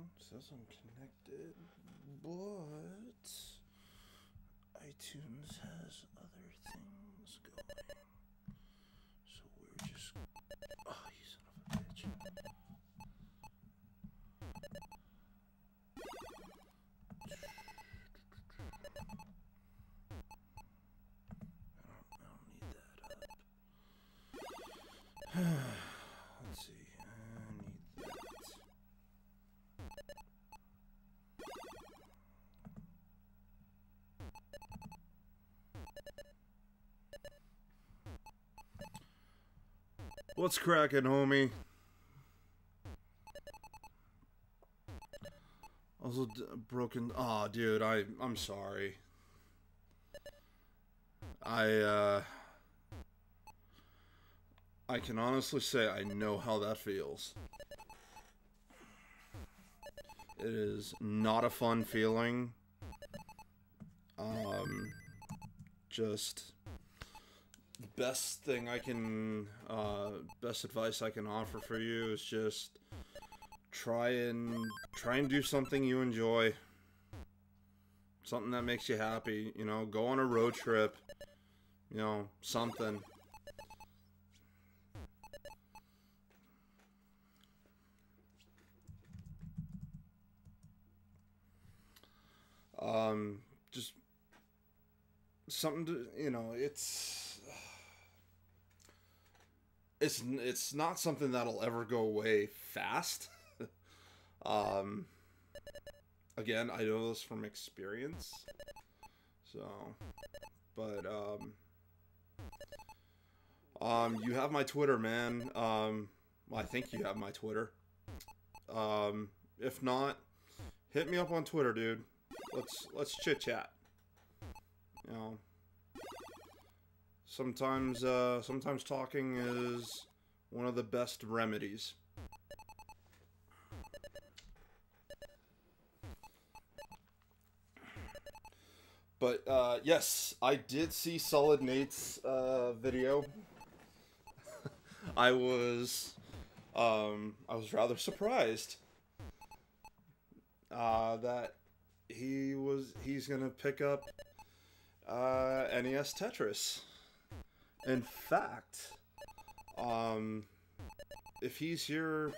It says I'm connected, but iTunes has other things going. So we're just... Oh, you son of a bitch. I don't need that up. Let's see. I need that. What's cracking, homie? Also broken. Aw, oh, dude, I'm sorry. I can honestly say I know how that feels. It is not a fun feeling. Just best thing I can, best advice I can offer for you is just try and do something you enjoy. Something that makes you happy, you know, go on a road trip, you know, something. Just something to, you know, it's not something that'll ever go away fast. Again, I know this from experience. So, but, you have my Twitter, man. I think you have my Twitter. If not, hit me up on Twitter, dude. Let's chit chat. You know, sometimes talking is one of the best remedies. But yes, I did see Solid Nate's video. I was rather surprised that he's gonna pick up NES Tetris. In fact, if he's here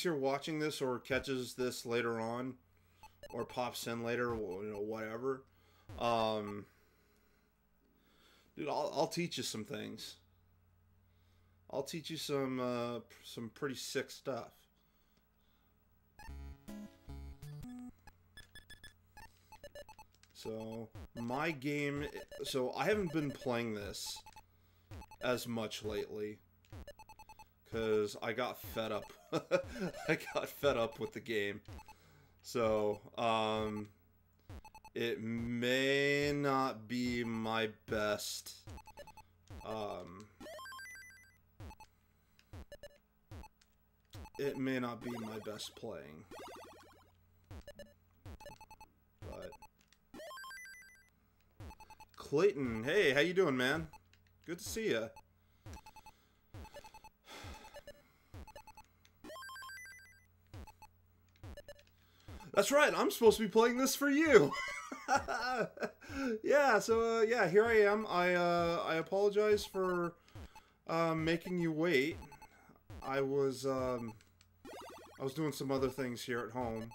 watching this or catches this later on or pops in later, you know, whatever, dude, I'll teach you some things. I'll teach you some pretty sick stuff. So, my game... So, I haven't been playing this as much lately. Because I got fed up. I got fed up with the game. So, it may not be my best... it may not be my best playing. But... Clayton, hey, how you doing, man? Good to see ya. That's right, I'm supposed to be playing this for you. Yeah, so yeah, here I am. I apologize for making you wait. I was doing some other things here at home.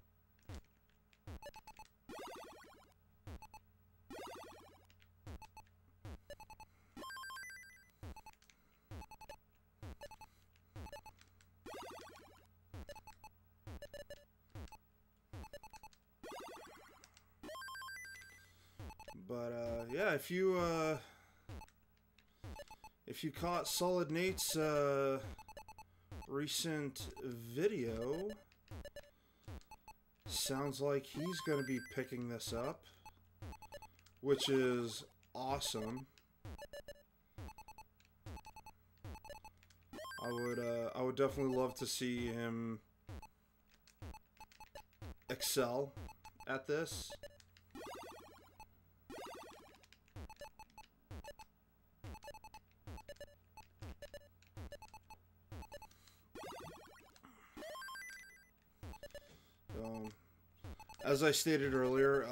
But yeah, if you caught Solid Nate's recent video, sounds like he's gonna be picking this up, which is awesome. I would definitely love to see him excel at this. So, as I stated earlier,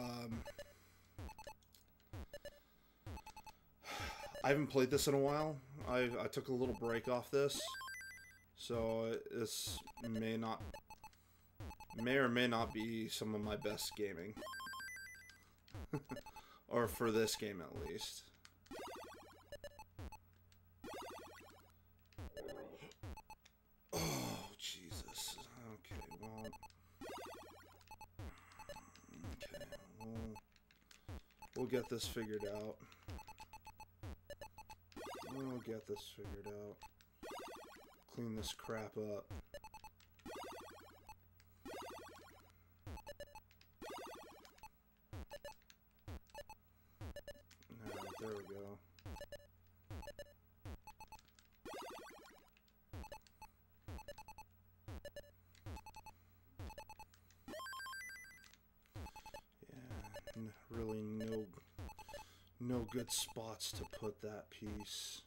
I haven't played this in a while. I took a little break off this, so this may or may not be some of my best gaming. Or for this game at least. Oh, Jesus. Okay, well... Okay, we'll get this figured out. We'll get this figured out. Clean this crap up. Alright, there we go. Yeah, really no good spots to put that piece.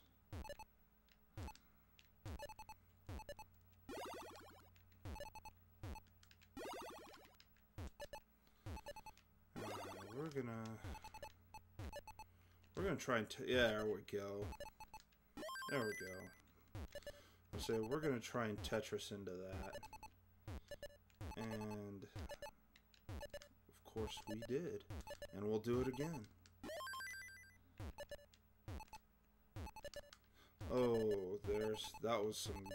We're gonna try and yeah, there we go. There we go. So we're gonna try and Tetris into that, and of course we did, and we'll do it again. Oh, that was some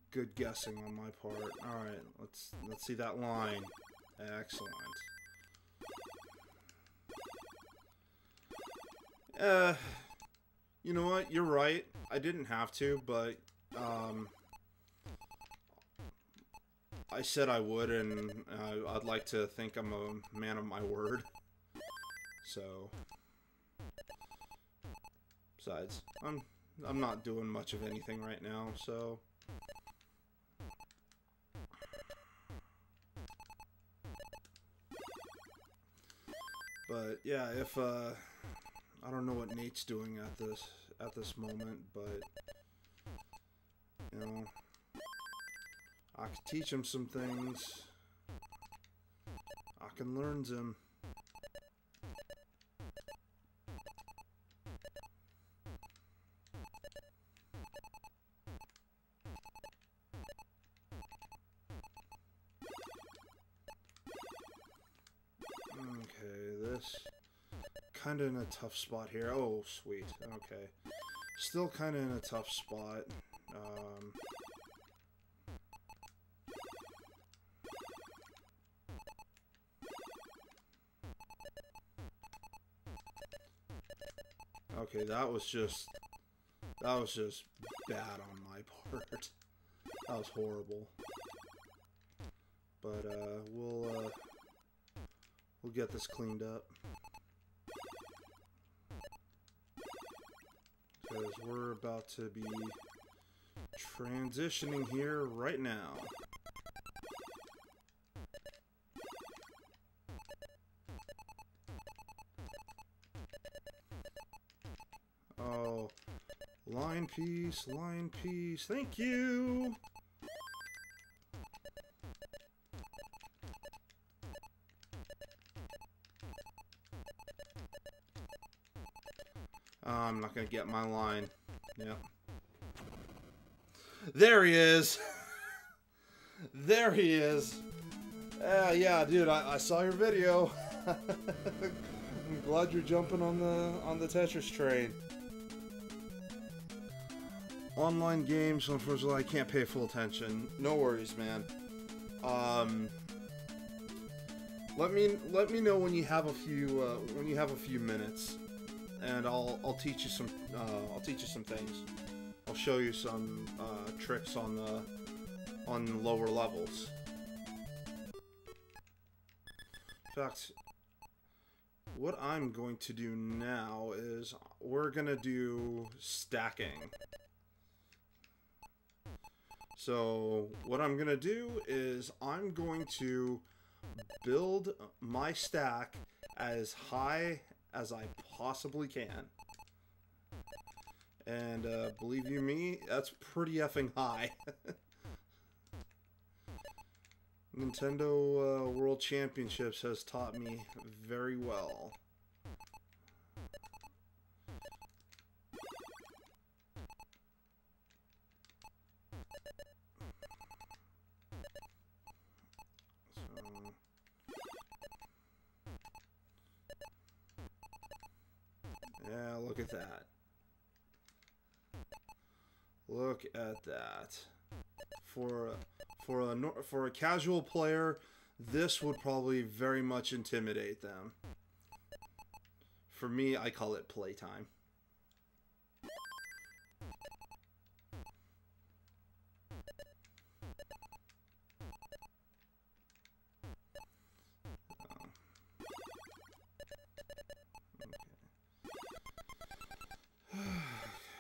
good guessing on my part. All right, let's see that line. Excellent. You know what? You're right. I didn't have to, but I said I would, and I'd like to think I'm a man of my word. So, besides, I'm not doing much of anything right now, so. But yeah, if I don't know what Nate's doing at this moment, but you know, I can teach him some things. I can learn them. Okay, this kind of in a tough spot here. Oh, sweet. Okay. Still kind of in a tough spot. Okay, that was just bad on my part. That was horrible. But we'll get this cleaned up. Because we're about to be transitioning here right now. Oh, line piece, thank you! I'm not gonna get my line. Yep. There he is! There he is! Yeah, dude, I saw your video. I'm glad you're jumping on the Tetris train. Online games, unfortunately, I can't pay full attention. No worries, man. Let me know when you have a few minutes, and I'll teach you some things. I'll show you some tricks on the lower levels. In fact, what I'm going to do now is we're gonna do stacking. So what I'm gonna do is I'm going to build my stack as high as I possibly can. And believe you me, that's pretty effing high. Nintendo World Championships has taught me very well. Yeah, look at that. Look at that. For a casual player, this would probably very much intimidate them. For me, I call it playtime.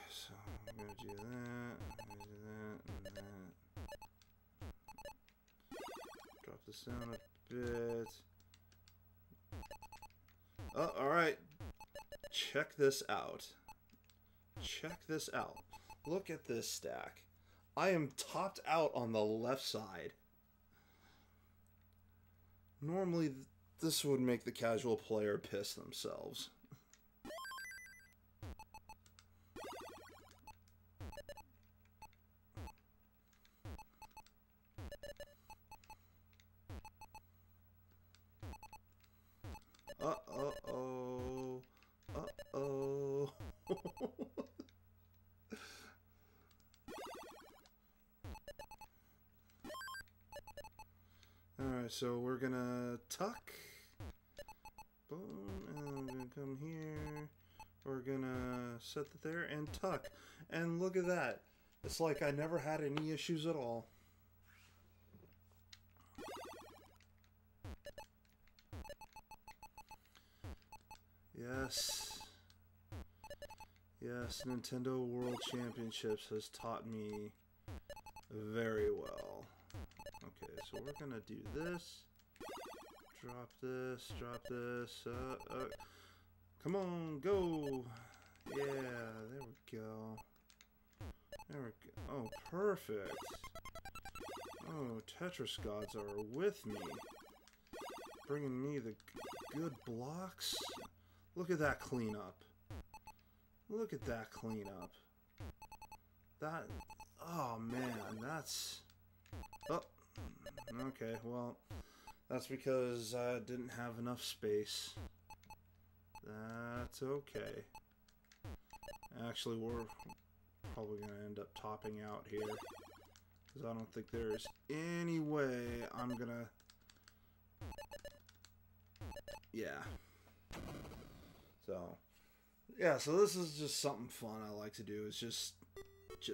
So I'm gonna do that, and that. Drop this down a bit. Oh, alright. Check this out. Check this out. Look at this stack. I am topped out on the left side. Normally, this would make the casual player piss themselves. Uh-oh. Uh-oh. Alright, so we're gonna tuck. Boom, and I'm gonna come here. We're gonna set it there and tuck. And look at that. It's like I never had any issues at all. Yes. Yes, Nintendo World Championships has taught me very well. Okay, so we're gonna do this. Drop this, drop this. Come on, go! Yeah, there we go. There we go. Oh, perfect. Oh, Tetris gods are with me. Bringing me the good blocks. Look at that cleanup. Look at that cleanup. That... Oh, man, that's... Oh, okay, well, that's because I didn't have enough space. That's okay. Actually, we're probably going to end up topping out here. Because I don't think there's any way I'm going to... Yeah. So, yeah, so this is just something fun I like to do. Is just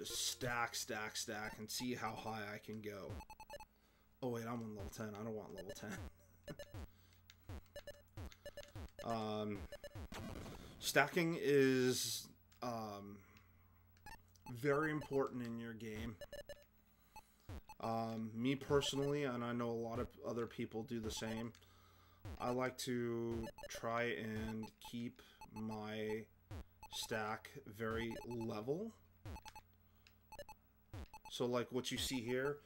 stack, stack, stack, and see how high I can go. Oh wait, I'm on level 10. I don't want level 10. Stacking is very important in your game. Me personally, and I know a lot of other people do the same, I like to try and keep my stack very level. So like what you see here,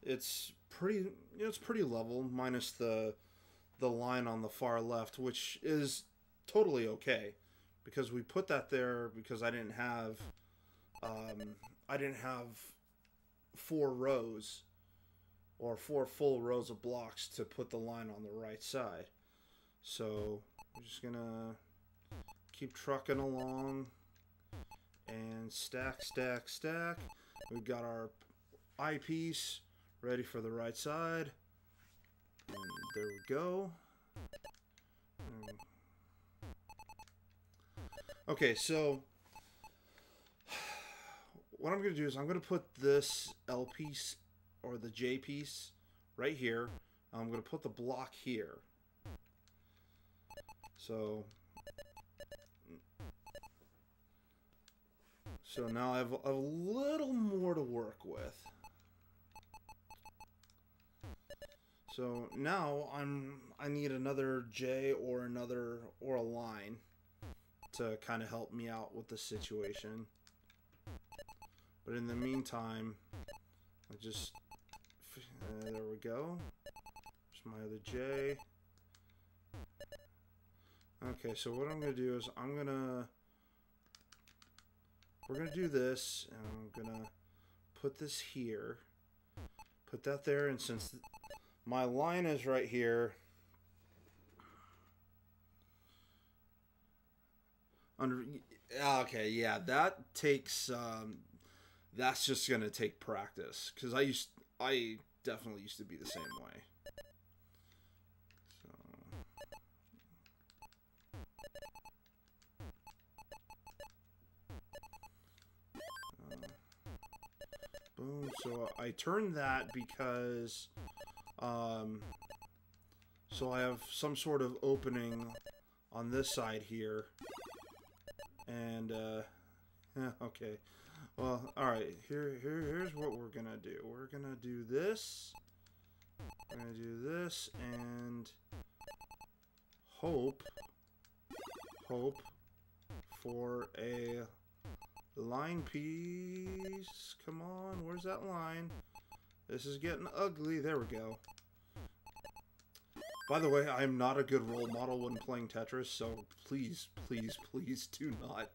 it's pretty level, minus the line on the far left, which is totally okay, because we put that there because I didn't have 4 rows or 4 full rows of blocks to put the line on the right side. So we're just gonna keep trucking along and stack, stack, stack. We've got our eyepiece ready for the right side. And there we go. Okay, so what I'm going to do is I'm going to put this L piece or the J piece right here. I'm going to put the block here. So now I have a little more to work with. So now I need another J or a line to kind of help me out with the situation. But in the meantime, I just there we go. There's my other J. Okay, so what I'm going to do is we're going to do this, and I'm going to put this here, put that there, and since my line is right here, okay, yeah, that takes, that's just going to take practice, because I definitely used to be the same way. Boom. So I turned that because, so I have some sort of opening on this side here, and yeah, okay. Well, all right. Here's what we're gonna do. We're gonna do this. We're gonna do this and hope for a line piece. Come on, where's that line? This is getting ugly. There we go. By the way, I am not a good role model when playing Tetris, so please, please, please do not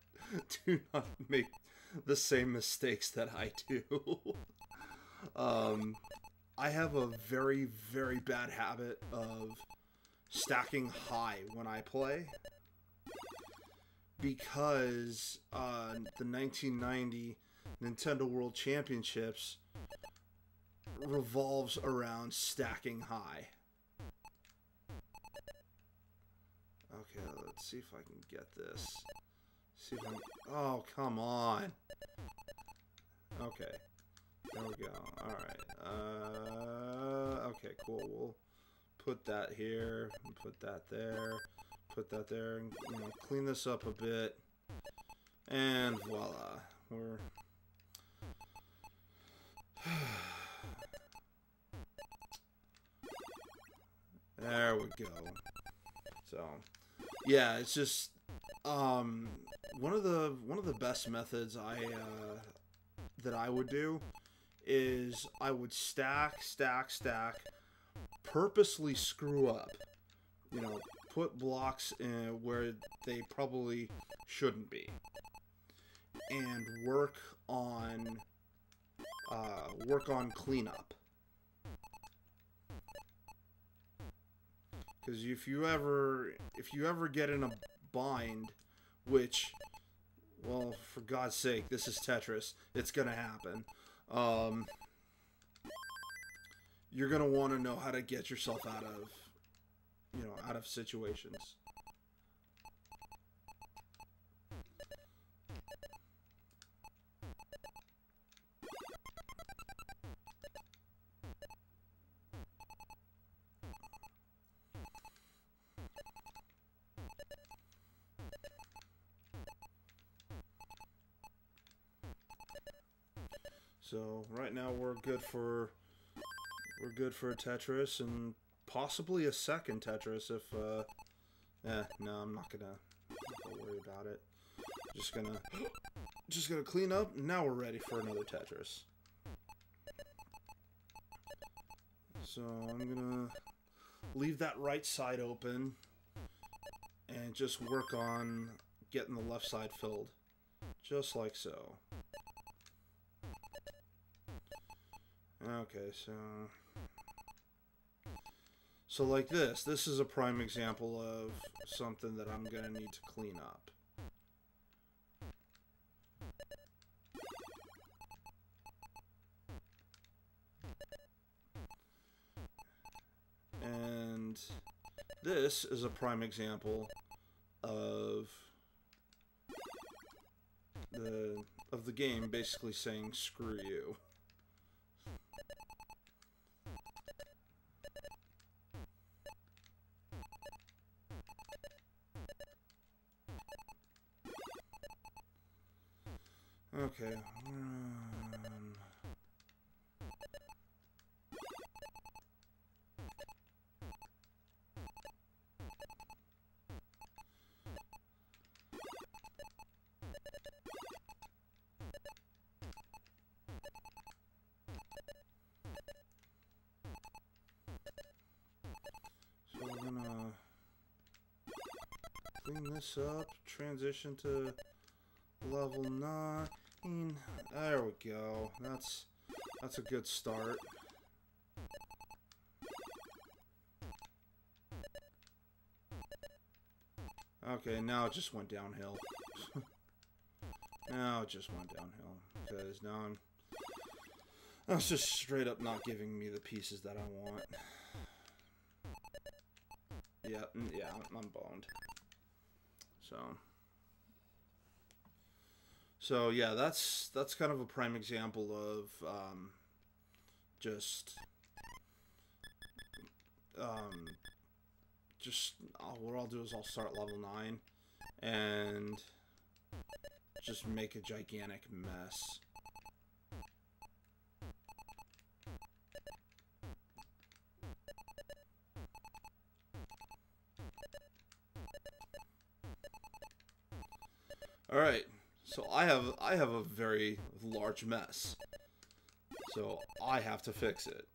make the same mistakes that I do. I have a very, very bad habit of stacking high when I play, because the 1990 Nintendo World Championships revolves around stacking high. Okay, let's see if I can get this. See if I can... Oh, come on. Okay. There we go. Alright. Okay, cool. We'll put that here, put that there, put that there, and, you know, clean this up a bit. And voila. We're... There we go. So, yeah, it's just one of the best methods that I would do is I would stack, purposely screw up. You know, put blocks in where they probably shouldn't be, and work on cleanup. Because if you ever get in a bind, which, well, for God's sake, this is Tetris, it's gonna happen. You're gonna want to know how to get yourself out of, you know, out of situations. So right now we're good for a Tetris and possibly a second Tetris if no, I'm not gonna worry about it. Just gonna clean up. Now we're ready for another Tetris. So I'm gonna leave that right side open and just work on getting the left side filled, just like so. Okay, so like this is a prime example of something that I'm gonna need to clean up. And this is a prime example of the game basically saying screw you. Okay. clean this up. Transition to level 9. There we go. That's a good start. Okay, now it just went downhill. Now it just went downhill. Because now it's just straight up not giving me the pieces that I want. Yeah, I'm boned. So yeah, that's kind of a prime example of what I'll do is I'll start level 9 and just make a gigantic mess. Alright, so I have a very large mess. So I have to fix it.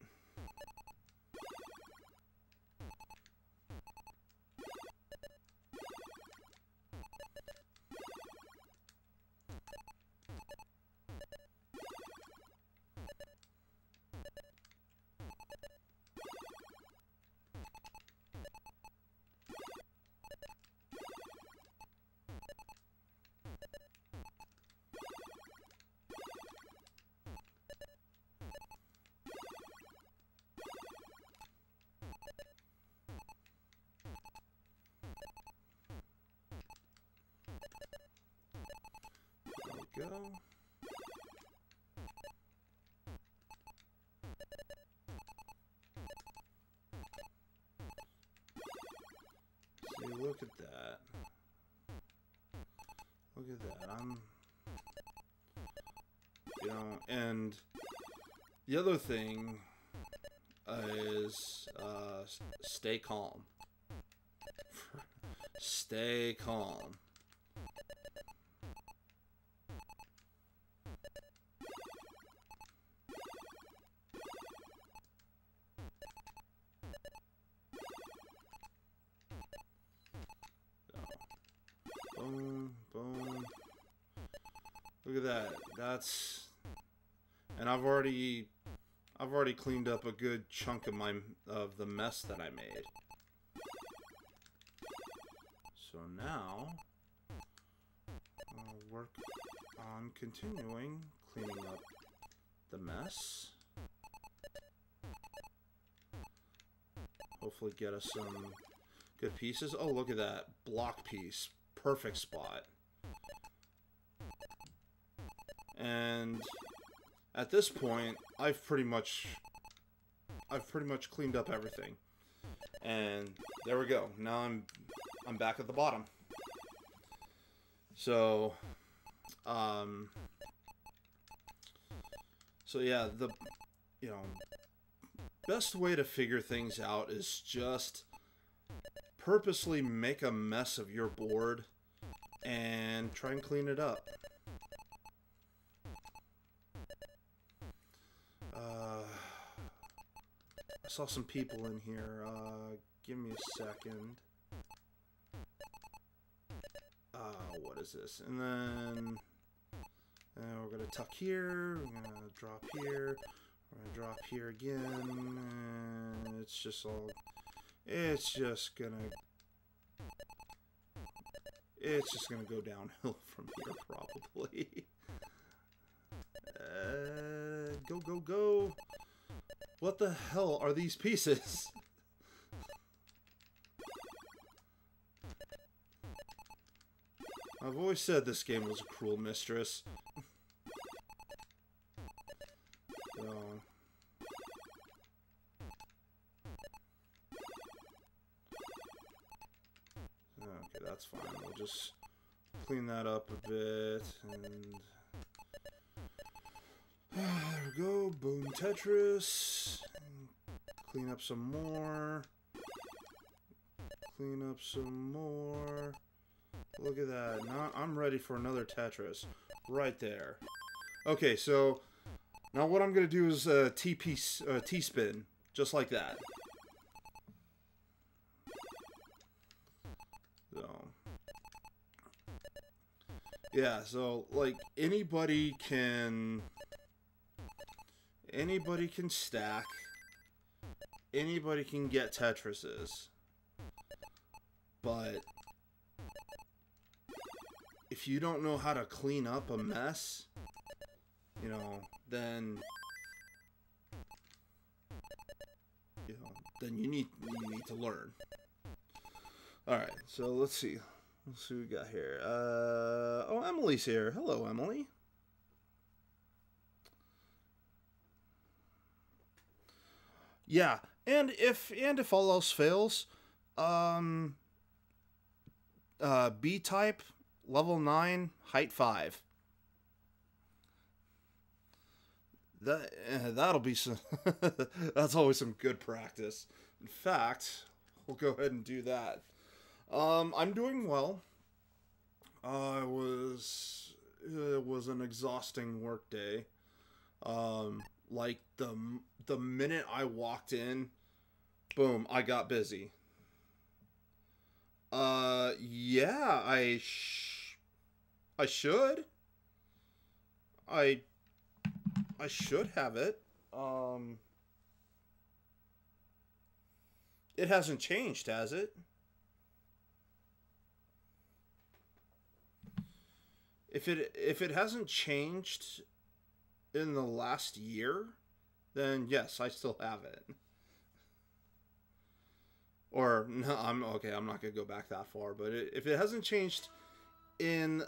Go. See, look at that. Look at that. And the other thing is stay calm. Stay calm. Boom, boom. Look at that. And I've already cleaned up a good chunk of the mess that I made. So now I'll work on continuing cleaning up the mess. Hopefully get us some good pieces. Oh, look at that. Block piece. Perfect spot. And at this point, I've pretty much cleaned up everything. And there we go. Now I'm back at the bottom. So yeah, the best way to figure things out is just purposely make a mess of your board and try and clean it up. I saw some people in here. Give me a second. What is this? And then we're gonna tuck here. We're gonna drop here. We're gonna drop here again. And it's just gonna go downhill from here probably. Go. What the hell are these pieces? I've always said this game was a cruel mistress. So. Okay, that's fine. We'll just clean that up a bit, and there we go. Boom, Tetris. Clean up some more. Clean up some more. Look at that. Now I'm ready for another Tetris. Right there. Okay, so now what I'm going to do is T-spin. Just like that. So, Yeah, so like anybody can stack, anybody can get Tetrises, but if you don't know how to clean up a mess, you know, then you need to learn. All right, so let's see what we got here. Oh, Emily's here. Hello, Emily. Yeah, and if all else fails, B type, level 9, height 5. That'll be some. That's always some good practice. In fact, we'll go ahead and do that. I'm doing well. It was an exhausting work day. Like the minute I walked in, boom, I got busy. Yeah, I should. I should have it. It hasn't changed, has it? If it hasn't changed in the last year, then yes, I still have it. Or no, I'm okay. I'm not gonna go back that far, but if it hasn't changed in,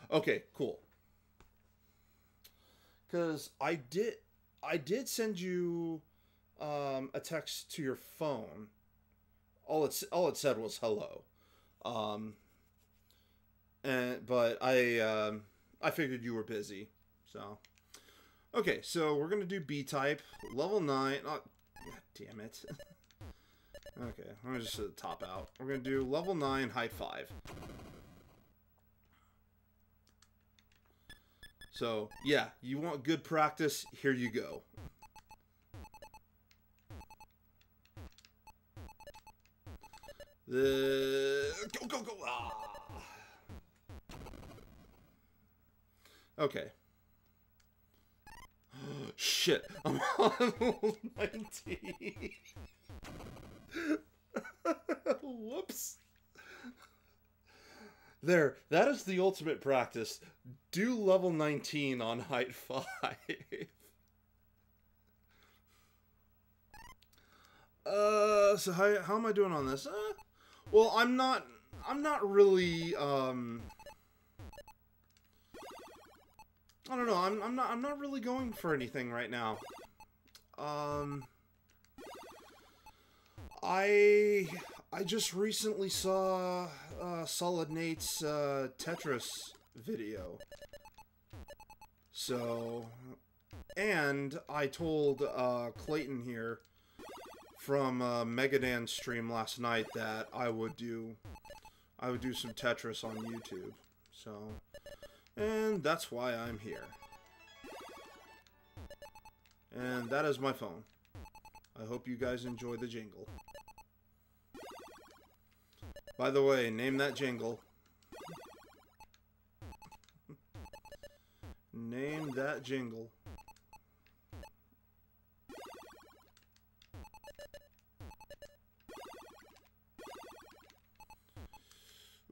okay, cool. Because I did send you a text to your phone. All it said was hello. But I figured you were busy, so okay. So we're gonna do B type, level 9. Oh, God damn it. Okay, let me just top out. We're gonna do level 9, height 5. So yeah, you want good practice? Here you go. Go. Ah. Okay. Shit, I'm on level 19. Whoops. There, that is the ultimate practice. Do level 19 on height 5. So how am I doing on this? Well, I'm not really, I don't know. I'm not really going for anything right now. I just recently saw Solid Nate's Tetris video. So, and I told Clayton here from Megadan's stream last night that I would do some Tetris on YouTube. So, and that's why I'm here. And that is my phone. I hope you guys enjoy the jingle. By the way, name that jingle. Name that jingle.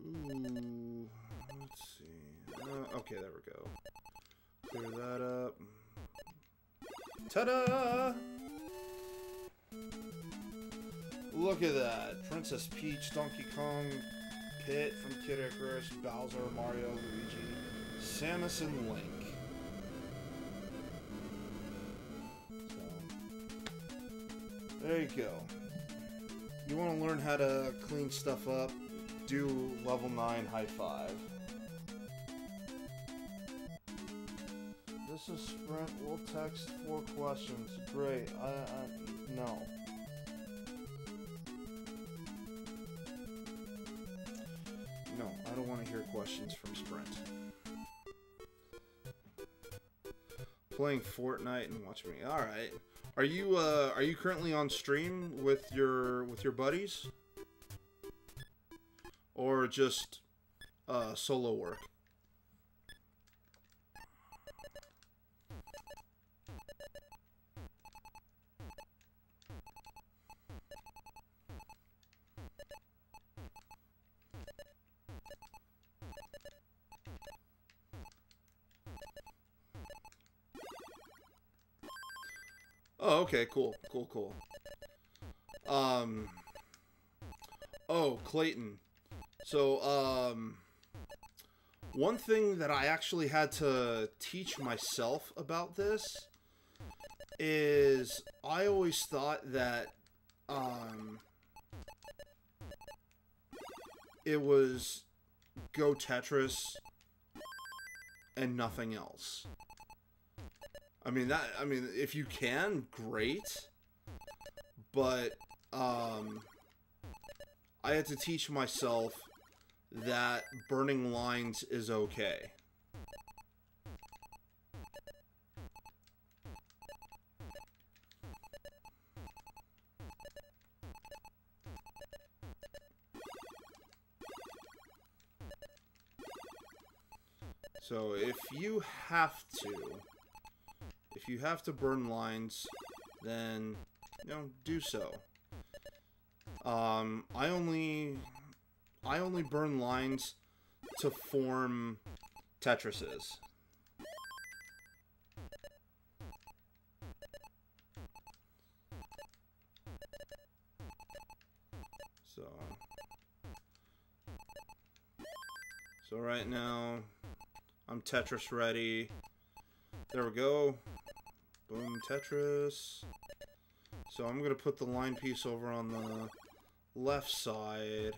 Ooh, let's see. Okay, there we go. Clear that up. Ta-da! Look at that. Princess Peach, Donkey Kong, Pit from Kid Icarus, Bowser, Mario, Luigi, Samus, and Link. So, there you go. You want to learn how to clean stuff up? Do level 9, height 5. This is Sprint. We'll text 4 questions. Great. No. No, I don't want to hear questions from Sprint. Playing Fortnite and watch me. All right. Are you currently on stream with your buddies? Or just solo work. Oh, okay, cool, cool, cool. Oh, Clayton. So, one thing that I actually had to teach myself about this is I always thought that, it was Go Tetris and nothing else. I mean, if you can, great. But, I had to teach myself that burning lines is okay. So if you have to burn lines, then, you know, do so. I only burn lines to form Tetrises. So right now, I'm Tetris ready. There we go. Boom, Tetris. So I'm gonna put the line piece over on the left side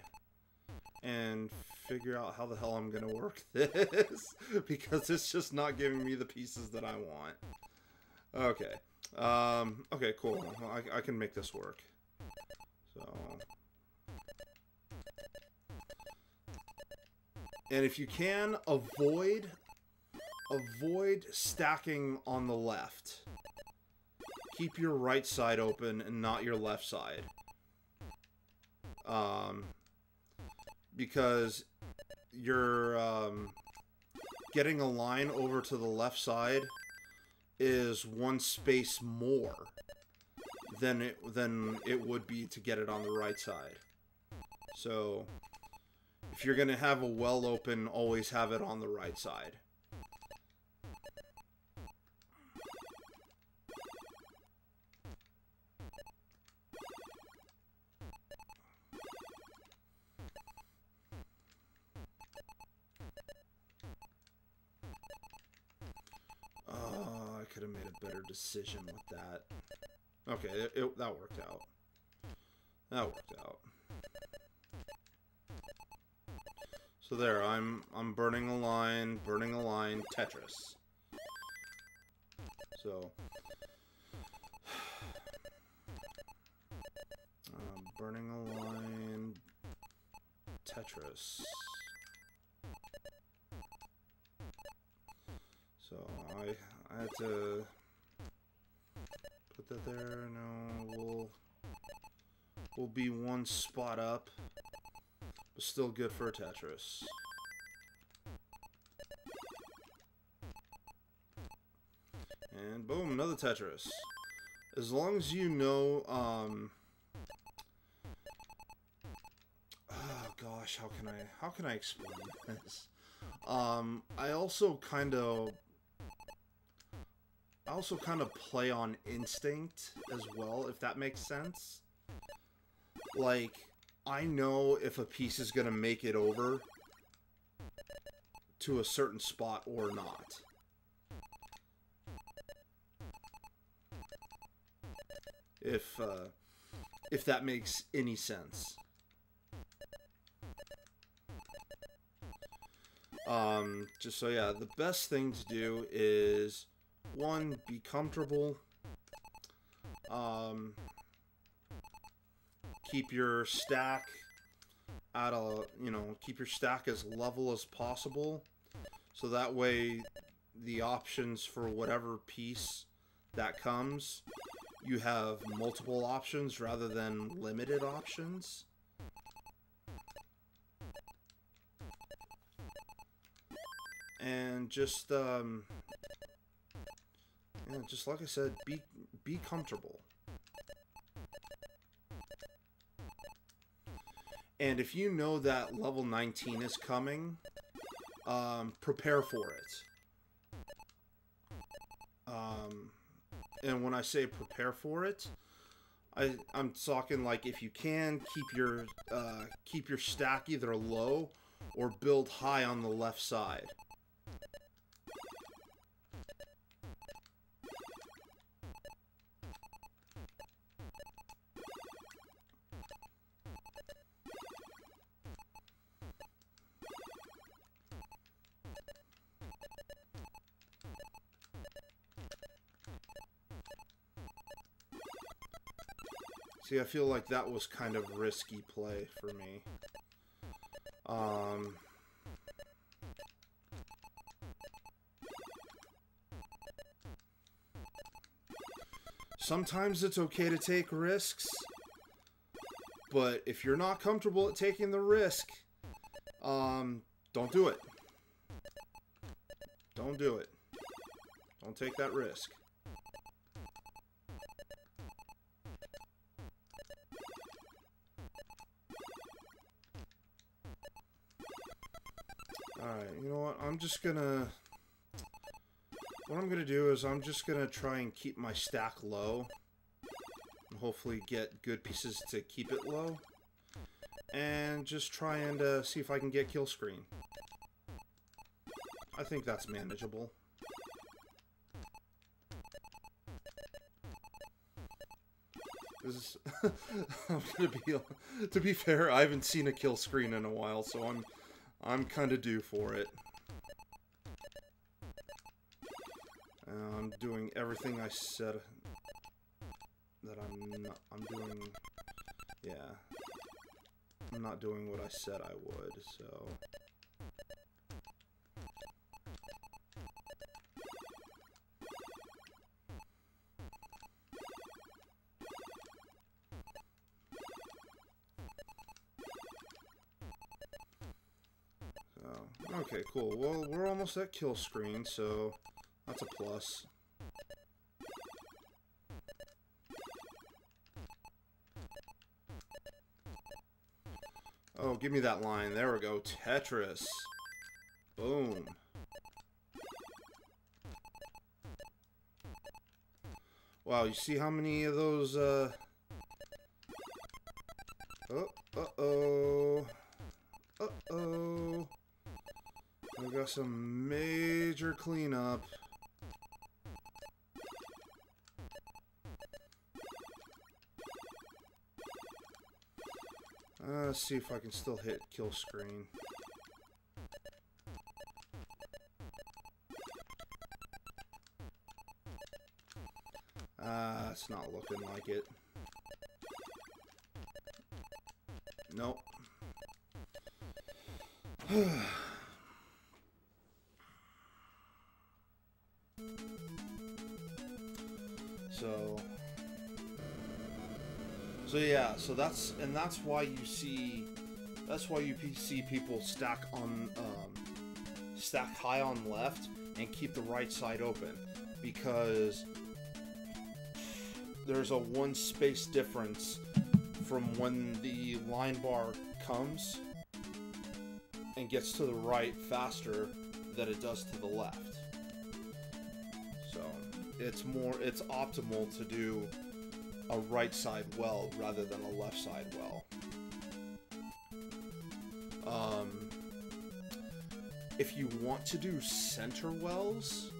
and figure out how the hell I'm gonna work this because it's just not giving me the pieces that I want. Okay. Okay, cool. I can make this work. So. And if you can, avoid stacking on the left. Keep your right side open and not your left side. Because you're getting a line over to the left side is one space more than it would be to get it on the right side. So if you're gonna have a well open, always have it on the right side. Oh, I could have made a better decision with that. Okay, that worked out. That worked out. So there, I'm burning a line, Tetris. So burning a line, Tetris. So I had to put that there. No, we'll be one spot up. But still good for a Tetris. And boom, another Tetris. As long as you know, oh gosh, how can I explain this? I also kind of play on instinct as well, if that makes sense. Like, I know if a piece is going to make it over to a certain spot or not. If that makes any sense. Just so yeah, the best thing to do is, one, be comfortable. Keep your stack at a, keep your stack as level as possible. So that way the options for whatever piece that comes, you have multiple options rather than limited options. and just just like I said, be comfortable. And if you know that level 19 is coming, prepare for it. And when I say prepare for it, I'm talking like if you can keep your stack either low or build high on the left side. See, I feel like that was kind of risky play for me. Sometimes it's okay to take risks, but if you're not comfortable at taking the risk, don't do it. Don't do it. Don't take that risk. Alright, you know what? What I'm gonna do is I'm just gonna try and keep my stack low. And hopefully get good pieces to keep it low. And just try and see if I can get kill screen. I think that's manageable. This is I'm gonna be, to be fair, I haven't seen a kill screen in a while, so I'm kind of due for it. I'm doing everything I said that I'm doing. Yeah, I'm not doing what I said I would. So. Okay, cool. Well, we're almost at kill screen, so that's a plus. Oh, give me that line. There we go. Tetris. Boom. Wow, you see how many of those, Uh-oh. Uh-oh. I've got some major cleanup. Let's see if I can still hit kill screen. It's not looking like it. Nope. So yeah, so that's why you see people stack high on left and keep the right side open, because there's a one space difference from when the line bar comes and gets to the right faster than it does to the left. So it's optimal to do a right side well rather than a left side well. If you want to do center wells,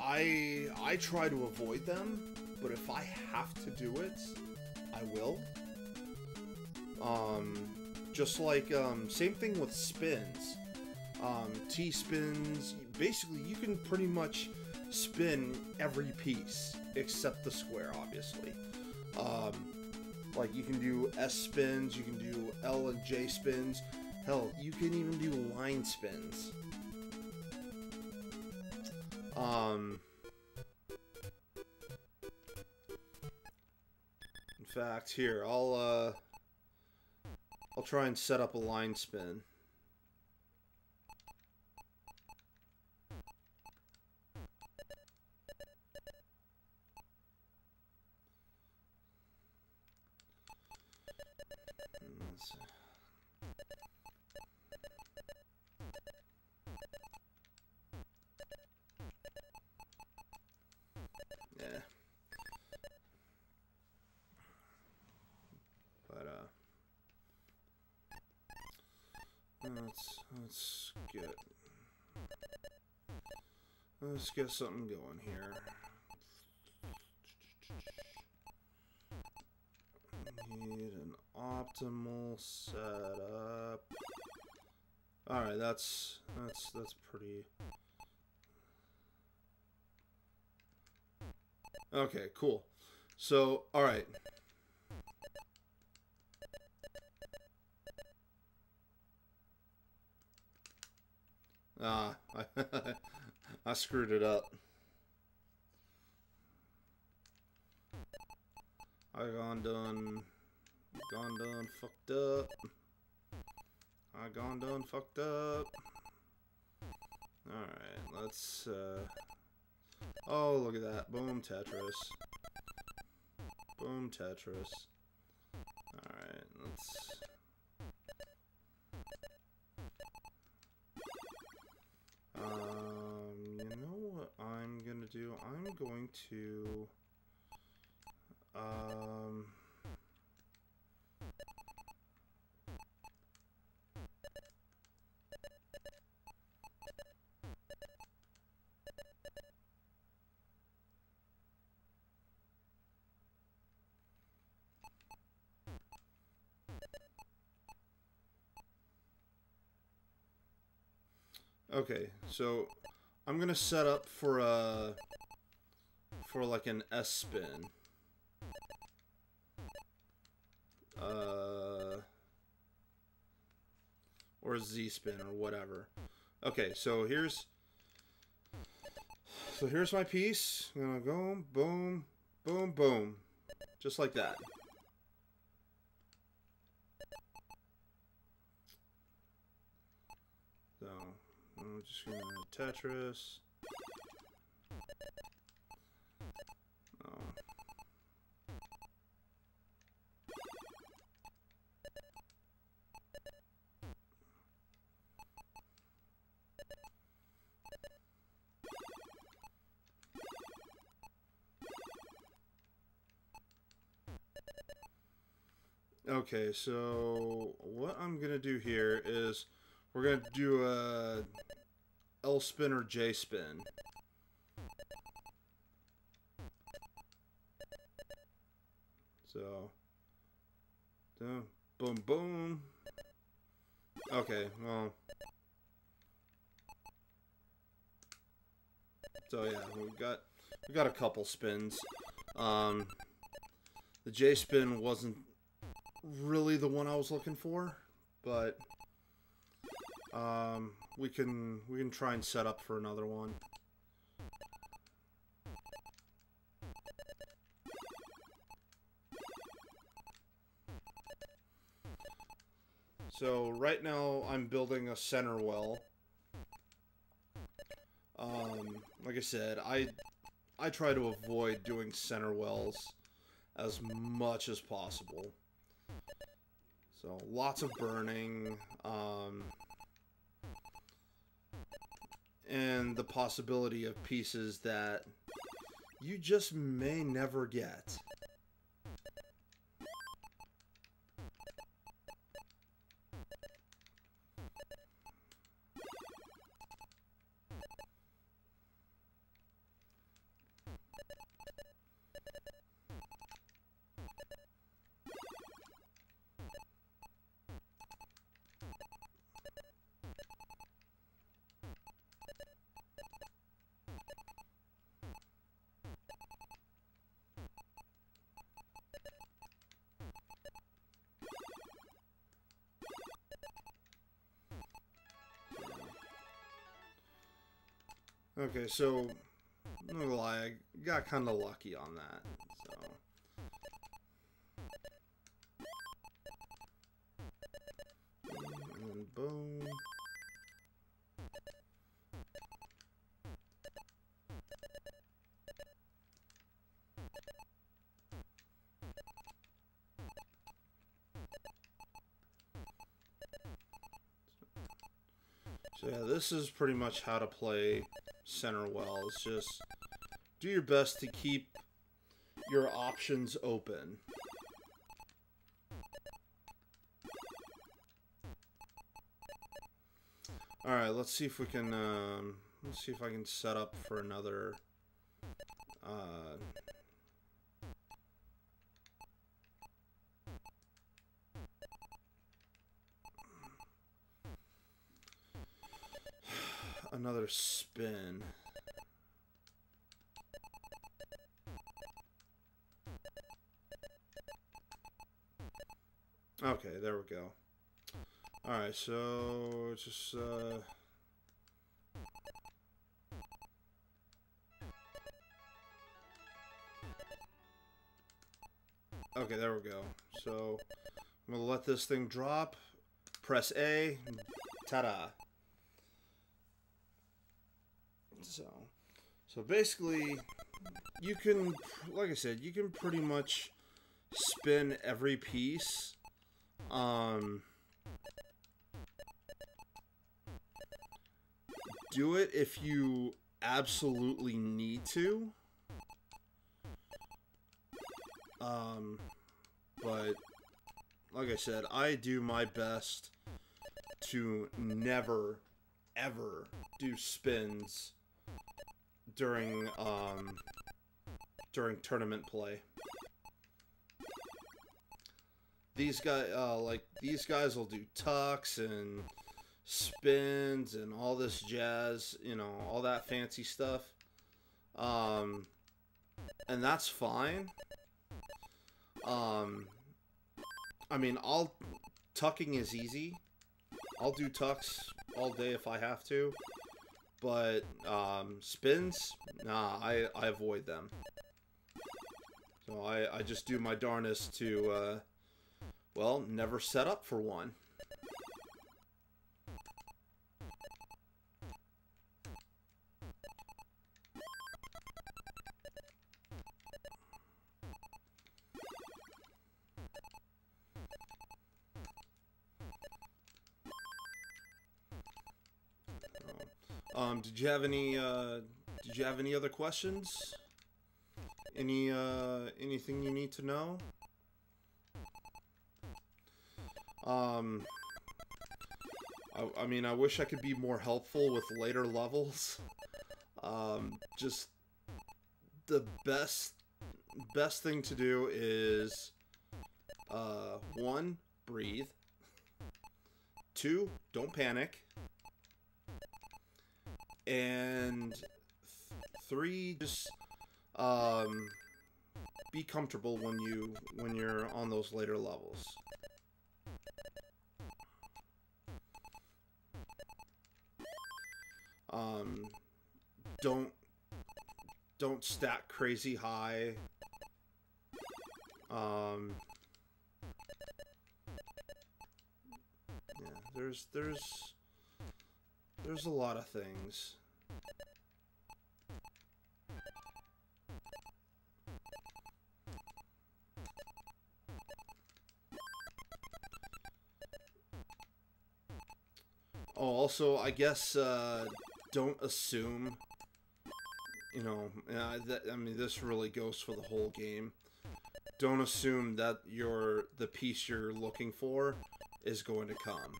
I try to avoid them, but if I have to do it, I will. Just like, same thing with spins. T-spins, basically you can pretty much spin every piece except the square, obviously. Like you can do S spins, you can do L and J spins, hell, you can even do line spins. In fact, here, I'll I'll try and set up a line spin. Let's see. Yeah. But let's get something going here. Need an optimal setup. All right, that's pretty. Okay, cool. So, all right. I screwed it up. I gone done fucked up. I gone done fucked up. Alright, let's oh, look at that. Boom Tetris. Boom Tetris. Alright, let's you know what I'm gonna do? I'm going to okay, so I'm gonna set up for like an S spin. Or a Z spin or whatever. Okay, so here's my piece. I'm gonna go boom, boom, boom, just like that. So I'm just gonna Tetris. Oh. Okay, so what I'm gonna do here is we're gonna do a L spin or J spin. So, boom, boom. Okay, well, so yeah, we got a couple spins. The J spin wasn't really the one I was looking for, but we can try and set up for another one. So right now I'm building a center well. Like I said, I try to avoid doing center wells as much as possible. So lots of burning, and the possibility of pieces that you just may never get. Okay, so, I'm not gonna lie, I got kind of lucky on that, so. and boom. So yeah, this is pretty much how to play center well. It's just do your best to keep your options open. All right, let's see if we can. Let's see if I can set up for another. Another spin. Okay, there we go. Alright, so just okay, there we go. So I'm gonna let this thing drop, press A, ta-da. So basically, you can, like I said, you can pretty much spin every piece. Do it if you absolutely need to. But like I said, I do my best to never, ever do spins during tournament play. These guys will do tucks and spins and all this jazz, you know, all that fancy stuff. And that's fine. I mean, tucking is easy. I'll do tucks all day if I have to. But spins, nah, I avoid them. So I just do my darnest to, well, never set up for one. Did you have any other questions? Anything you need to know? I mean, I wish I could be more helpful with later levels. Just the best thing to do is 1, breathe. 2, don't panic. And 3, just be comfortable when you're on those later levels. Don't stack crazy high. Yeah, there's a lot of things. Oh, also, I guess, don't assume, you know, I mean, this really goes for the whole game. Don't assume that the piece you're looking for is going to come.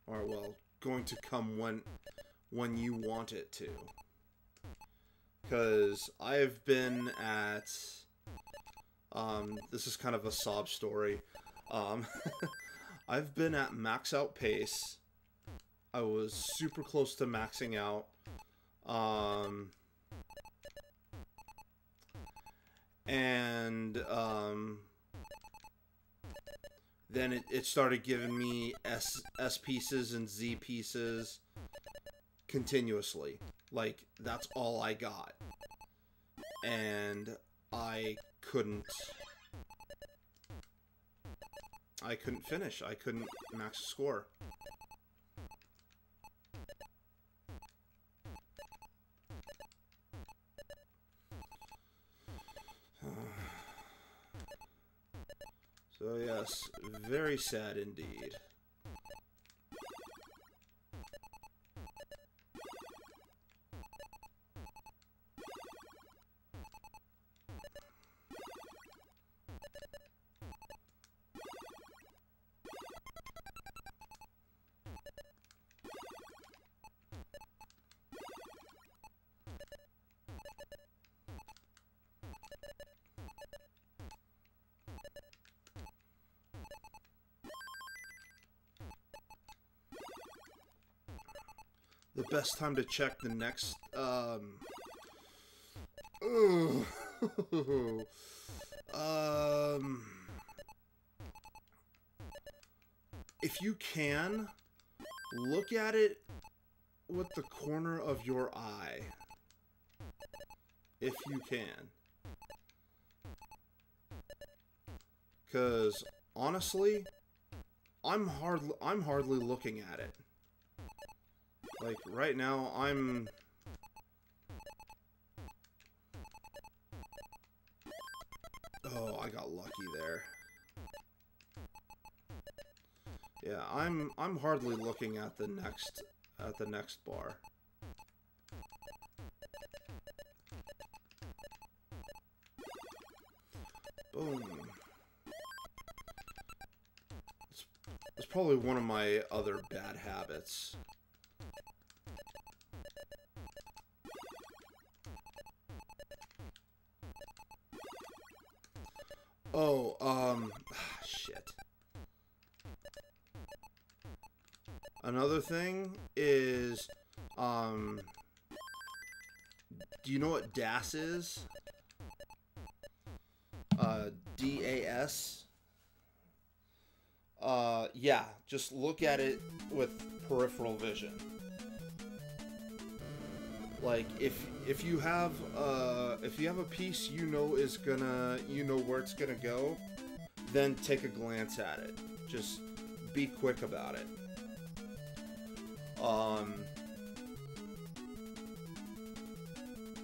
Or, well, going to come when you want it to. Because I've been at, this is kind of a sob story. I've been at max out pace. I was super close to maxing out. Then it started giving me S pieces and Z pieces continuously. Like, that's all I got. And I couldn't couldn't finish. I couldn't max the score. So yes, very sad indeed. The best time to check the next, if you can, look at it with the corner of your eye. If you can. 'Cause, honestly, I'm hardly looking at it. Like, right now, I'm... Oh, I got lucky there. Yeah, I'm hardly looking at the next bar. Boom. It's probably one of my other bad habits. Oh, shit. Another thing is, do you know what DAS is? DAS? Yeah, just look at it with peripheral vision. Like, if you have a piece you know where it's gonna go, then take a glance at it. Just be quick about it.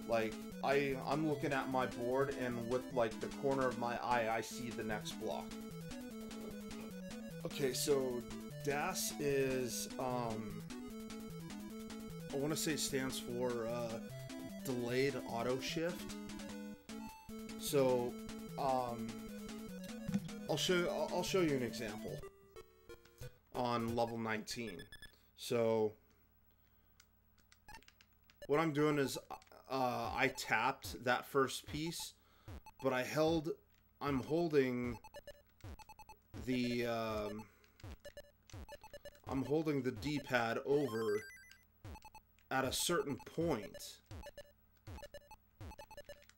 Like, I'm looking at my board, and with, like, the corner of my eye, I see the next block. Okay, so DAS is, I want to say it stands for delayed auto shift. So, I'll show you an example on level 19. So, what I'm doing is I tapped that first piece, but I'm holding the D-pad over at a certain point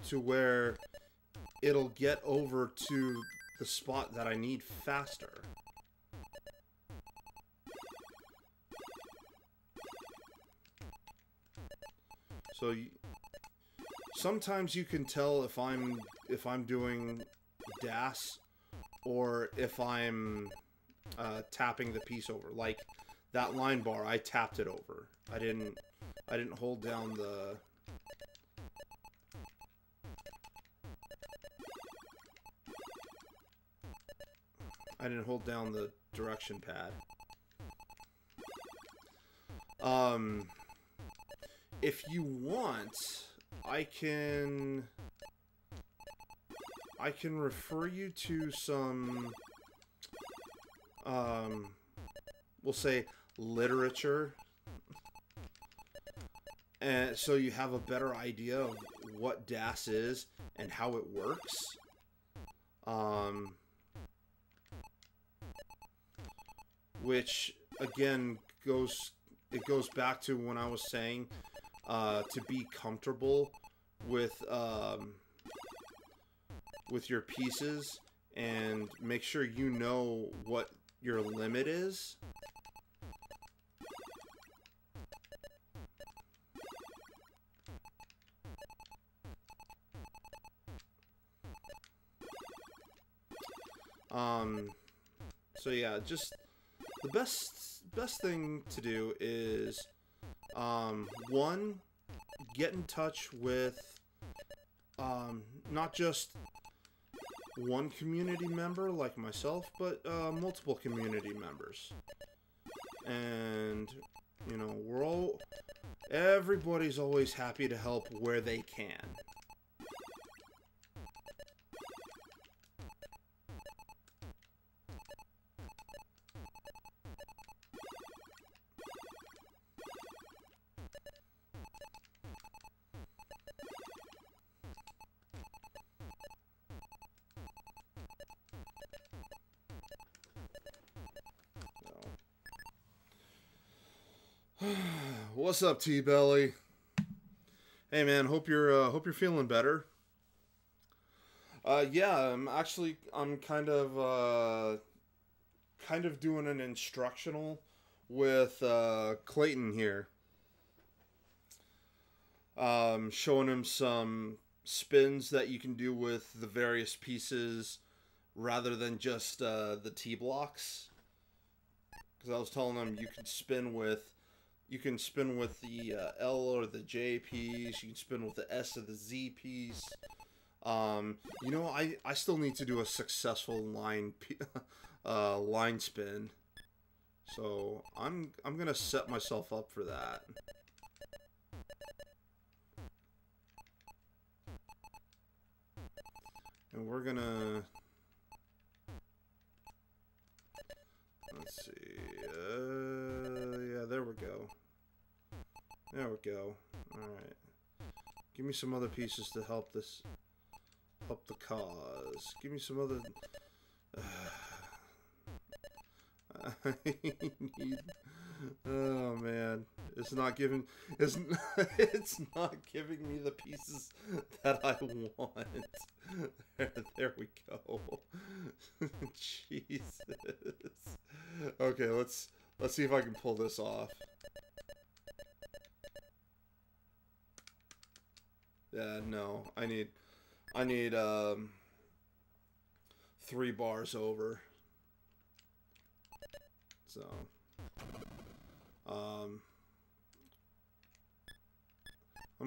to where it'll get over to the spot that I need faster. So sometimes you can tell if I'm doing DAS or if I'm tapping the piece over. Like that line bar, I tapped it over. I didn't hold down the... I didn't hold down the direction pad. If you want, I can refer you to some, we'll say, literature, and so you have a better idea of what DAS is and how it works. Which again goes back to when I was saying to be comfortable with your pieces and make sure you know what your limit is. So yeah, just the best thing to do is, one, get in touch with not just one community member like myself, but multiple community members. And you know, everybody's always happy to help where they can. What's up, T-Belly? Hey man, hope you're feeling better. Yeah, I'm kind of doing an instructional with Clayton here. Showing him some spins that you can do with the various pieces rather than just the T blocks. Because I was telling him you can spin with the L or the J piece. You can spin with the S or the Z piece. You know, I still need to do a successful line spin. So I'm gonna set myself up for that. And we're gonna, let's see. Yeah, there we go. There we go. Alright. Give me some other pieces to help the cause. Give me some other... I need... Oh man. It's not giving me the pieces that I want. There we go. Jesus. Okay, let's see if I can pull this off. Yeah, no. I need 3 bars over. So I'm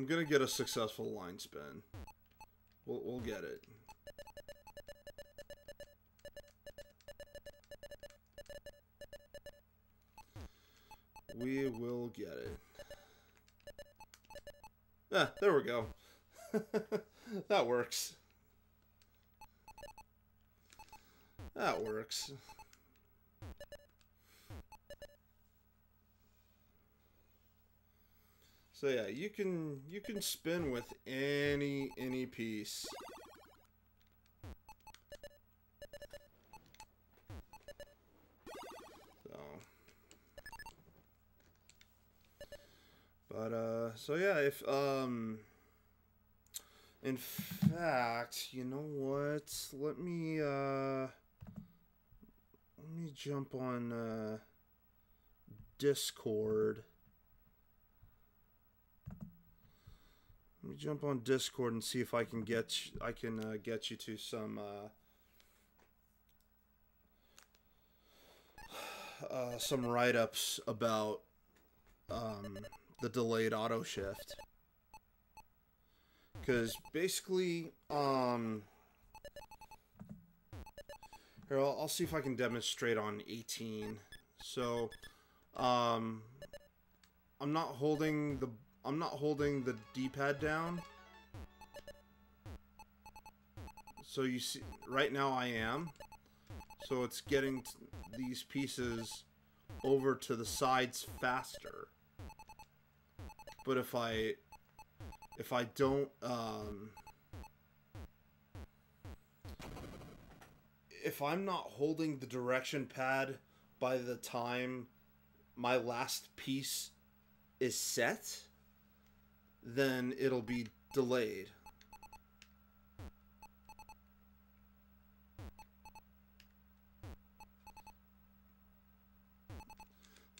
gonna get a successful line spin. We'll get it. We will get it. Ah, there we go. That works. That works. So yeah, you can spin with any piece. So, but so yeah, if in fact, you know what? Let me jump on Discord. Let me jump on Discord and see if I can get you to some write-ups about the delayed auto shift. Because basically, here, I'll see if I can demonstrate on 18. So, I'm not holding the D-pad down. So you see, right now I am. So it's getting these pieces over to the sides faster. But if I don't, if I'm not holding the direction pad by the time my last piece is set, then it'll be delayed.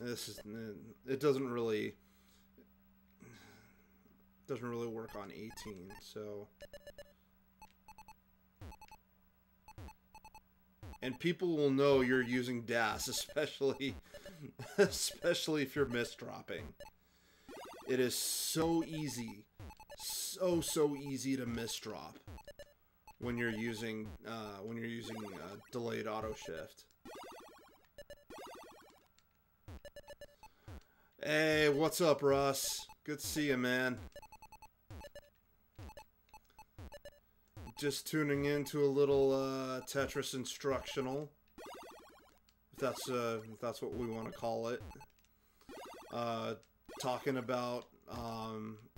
This is, it doesn't really work on 18, so. And people will know you're using DAS, especially if you're misdropping. It is so easy. So easy to misdrop when you're using delayed auto shift. Hey, what's up, Russ? Good to see you, man. Just tuning into a little Tetris instructional, if that's what we want to call it.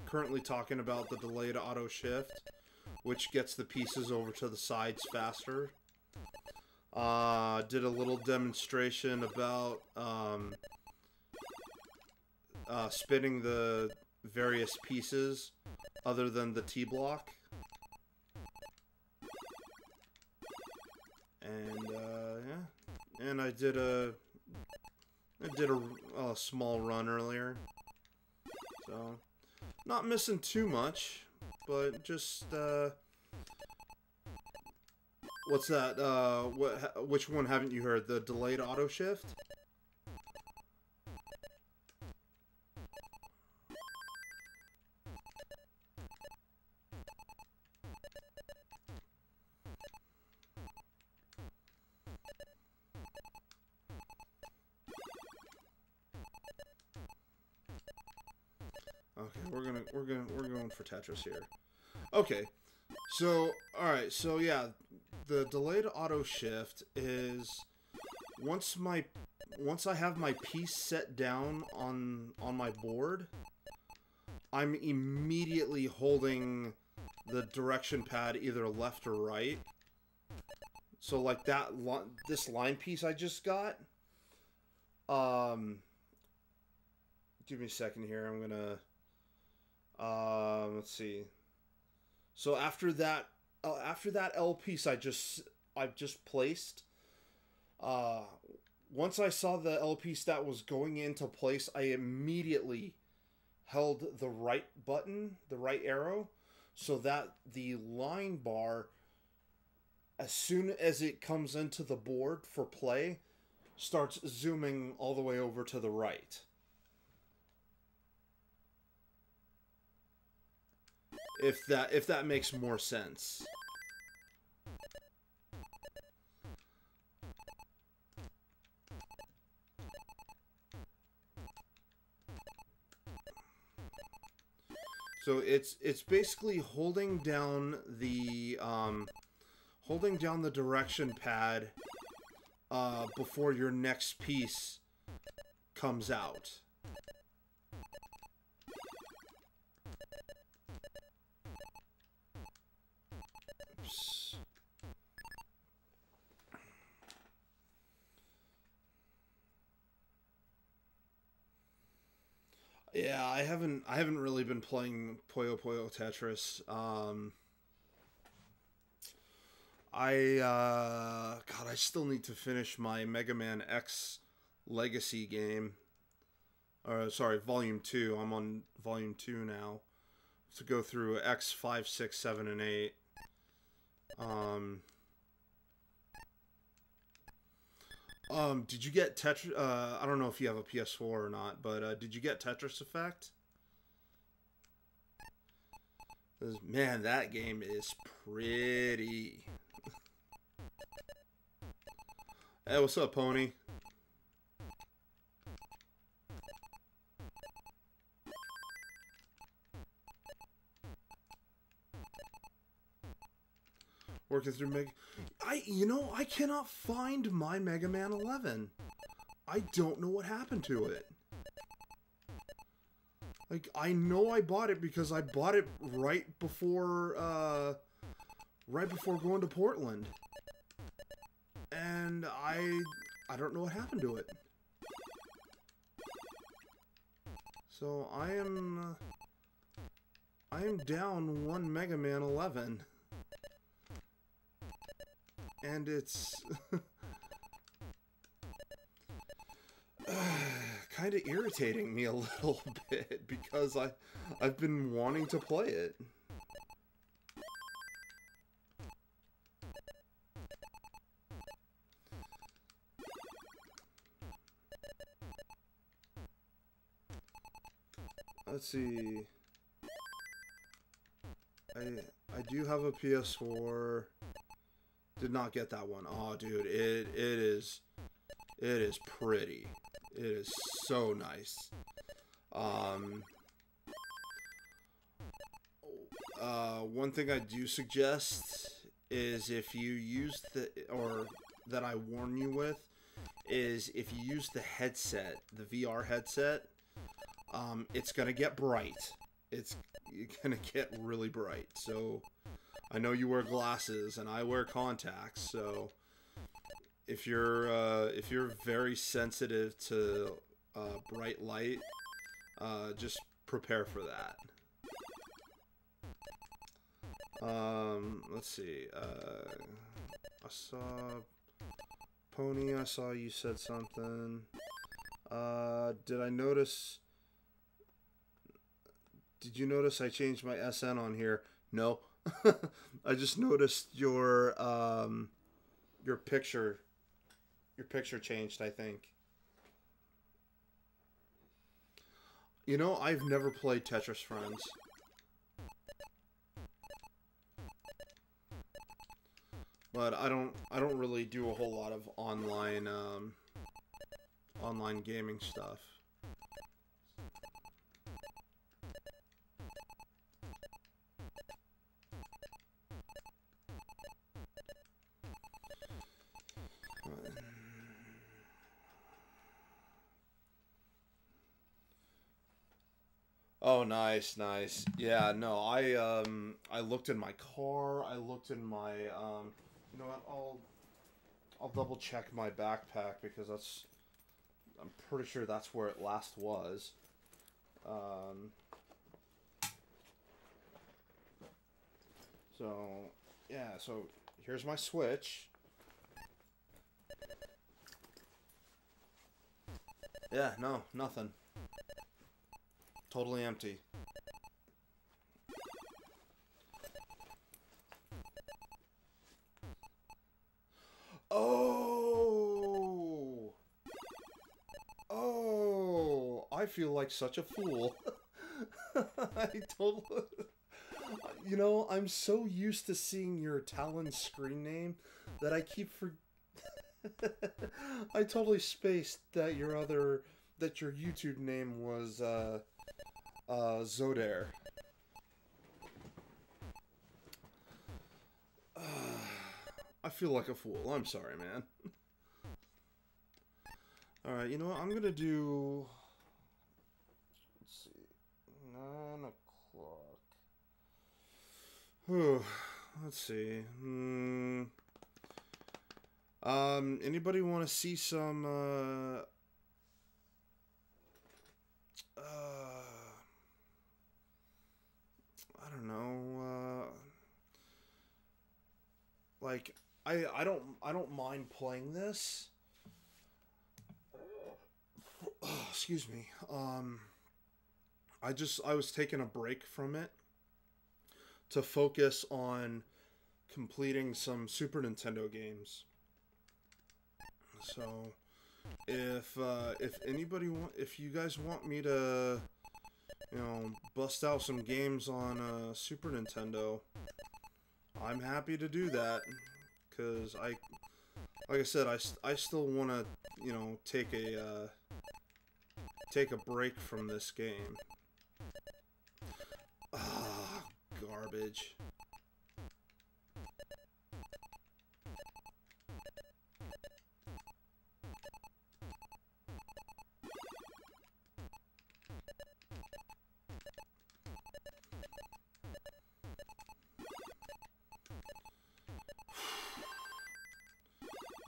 Currently talking about the delayed auto shift, which gets the pieces over to the sides faster. Did a little demonstration about spinning the various pieces other than the T-block. And yeah, and I did a small run earlier, so not missing too much, but just what's that? Which one haven't you heard? The delayed auto shift? Okay, we're going for Tetris here. Okay, so alright, so yeah, the delayed auto shift is once I have my piece set down on my board, I'm immediately holding the direction pad either left or right. So like this line piece I just got. Give me a second here. I'm gonna. Let's see. So after that L piece I've just placed. Once I saw the L piece that was going into place, I immediately held the right button, the right arrow, so that the line bar, as soon as it comes into the board for play, starts zooming all the way over to the right. If that makes more sense. So it's basically holding down the direction pad before your next piece comes out. Oops. Yeah, I haven't really been playing Puyo Puyo Tetris. God, I still need to finish my Mega Man X Legacy game. Sorry, Volume 2. I'm on Volume 2 now. To go through X, 5, 6, 7, and 8. Did you get Tetris? I don't know if you have a PS4 or not, but did you get Tetris Effect? Man, that game is pretty. Hey, what's up, Pony? Working through I cannot find my Mega Man 11. I don't know what happened to it. Like, I know I bought it because I bought it right before going to Portland. And I don't know what happened to it. So I am down one Mega Man 11. And it's kind of irritating me a little bit because I've been wanting to play it. let's see. I do have a PS4. Did not get that one. Oh, dude, it is pretty. It is so nice. One thing I do suggest is if you use that I warn you with, is if you use the headset, the VR headset, it's gonna get bright. It's gonna get really bright. So I know you wear glasses and I wear contacts, so if you're very sensitive to bright light, just prepare for that. Let's see. I saw Pony. I saw you said something. Did I notice? Did you notice I changed my SN on here? No. I just noticed your picture. Your picture changed, I think. You know, I've never played Tetris Friends. But I don't really do a whole lot of online online gaming stuff. Oh, nice, nice. Yeah, no, I looked in my car. I looked in my you know what? I'll double check my backpack because I'm pretty sure that's where it last was. So yeah, so here's my Switch. Yeah, no, nothing. Totally empty. Oh! Oh! I feel like such a fool. I totally... You know, I'm so used to seeing your Talon screen name that I keep I totally spaced that your YouTube name was, Zodair. I feel like a fool. I'm sorry, man. Alright, you know what? I'm gonna do... Let's see. 9 o'clock. Whew. Let's see. Anybody want to see some, I don't know, like, I don't mind playing this. Oh, excuse me. I was taking a break from it to focus on completing some Super Nintendo games. So, if you guys want me to, you know, bust out some games on Super Nintendo, I'm happy to do that, because like I said, I still want to, you know, take a break from this game. Ah, garbage.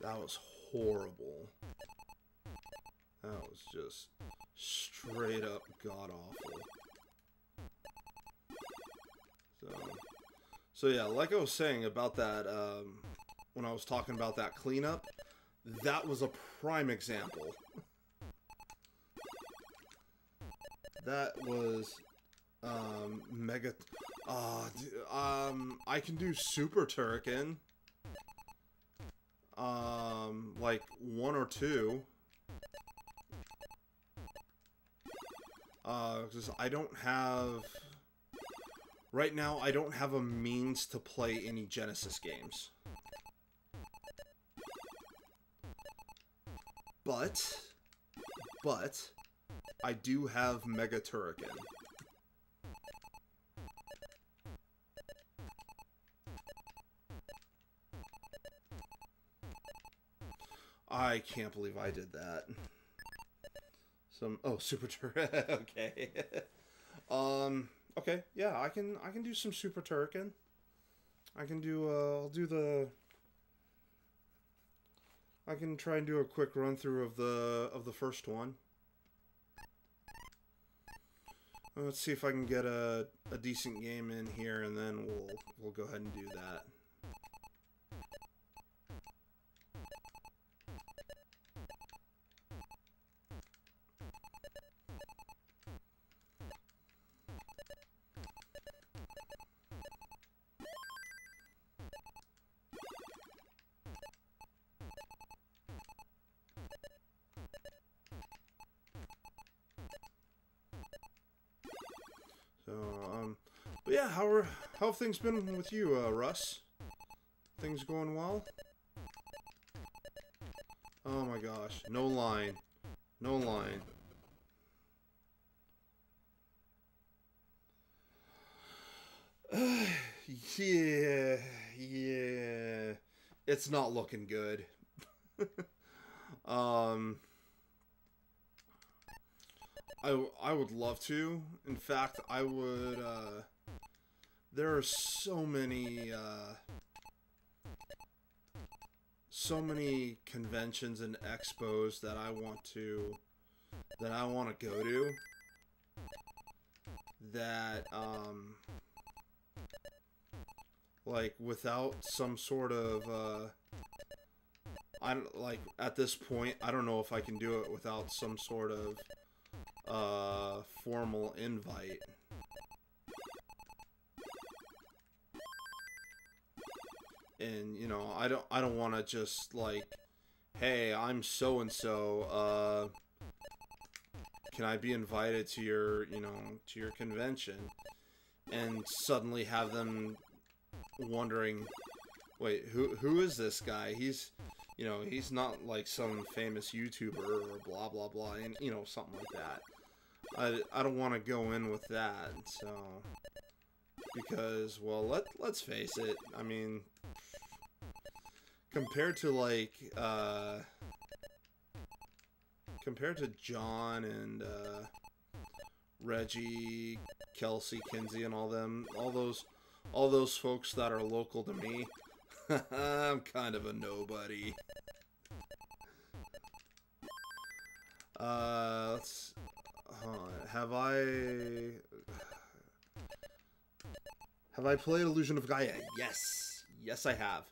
That was horrible. That was just straight up god awful. So yeah, like I was saying about that, when I was talking about that cleanup, that was a prime example. That was, mega, I can do Super Turrican. Like 1 or 2. Because I don't have... Right now, I don't have a means to play any Genesis games. But, I do have Mega Turrican. I can't believe I did that. Oh, Super Turrican. Okay. Okay, yeah, I can do some Super Turrican. I can do I can try and do a quick run through of the first one. Let's see if I can get a decent game in here, and then we'll go ahead and do that. So, but yeah, how have things been with you, Russ? Things going well? Oh my gosh, no line. No line. Yeah. It's not looking good. I would love to. In fact, I would, there are so many conventions and expos that I want to go to that, like, without some sort of, I don't, like, at this point, I don't know if I can do it without some sort of formal invite. And, you know, I don't want to just, like, hey, I'm so and so, can I be invited to your, you know, to your convention, and suddenly have them wondering, wait, who is this guy? He's, you know, he's not like some famous YouTuber or blah blah blah, and, you know, something like that. I don't want to go in with that, so, because, well, let's face it, I mean, compared to, like, compared to John and, Reggie, Kelsey, Kinsey, and all those folks that are local to me, I'm kind of a nobody. Let's, have I played Illusion of Gaia? Yes. Yes, I have.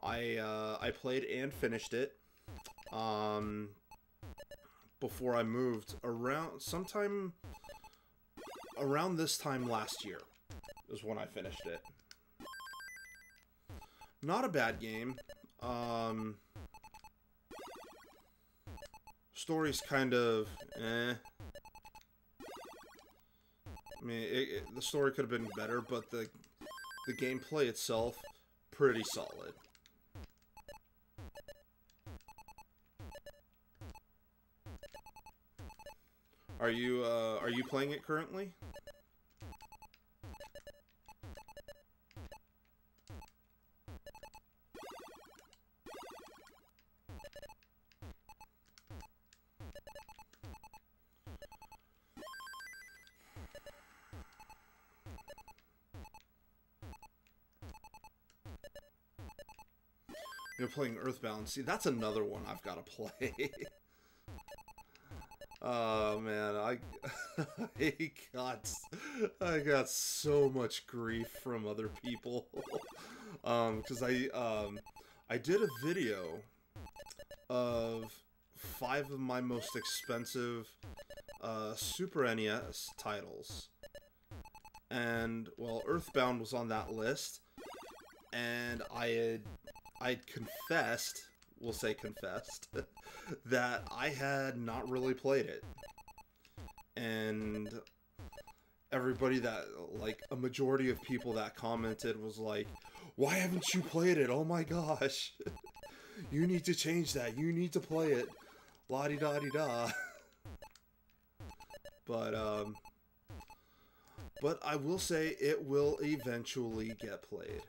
I played and finished it, before I moved, sometime around this time last year is when I finished it. Not a bad game. Story's kind of eh. I mean, the story could have been better, but the gameplay itself, pretty solid. Are you playing it currently? You're playing Earthbound. See, that's another one I've got to play. Oh man, I got so much grief from other people, because I did a video of 5 of my most expensive Super NES titles, and well, Earthbound was on that list, and I'd confessed, we'll say confessed, that I had not really played it. and everybody that, like, a majority of people that commented was like, why haven't you played it? Oh my gosh. You need to change that. You need to play it. La-di-da-di-da. But I will say it will eventually get played.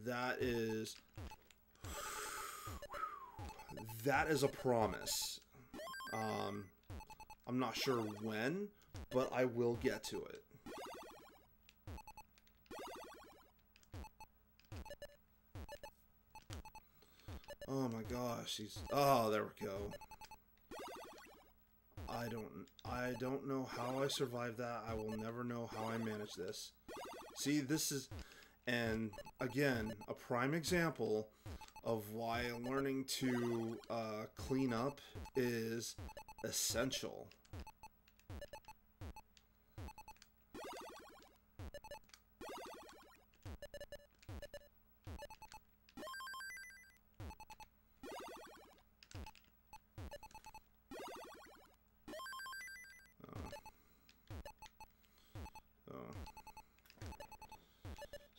That is a promise. I'm not sure when, but I will get to it. Oh my gosh, oh, there we go. I don't know how I survived that. I will never know how I managed this. See, this is, and again, a prime example of why learning to clean up is essential.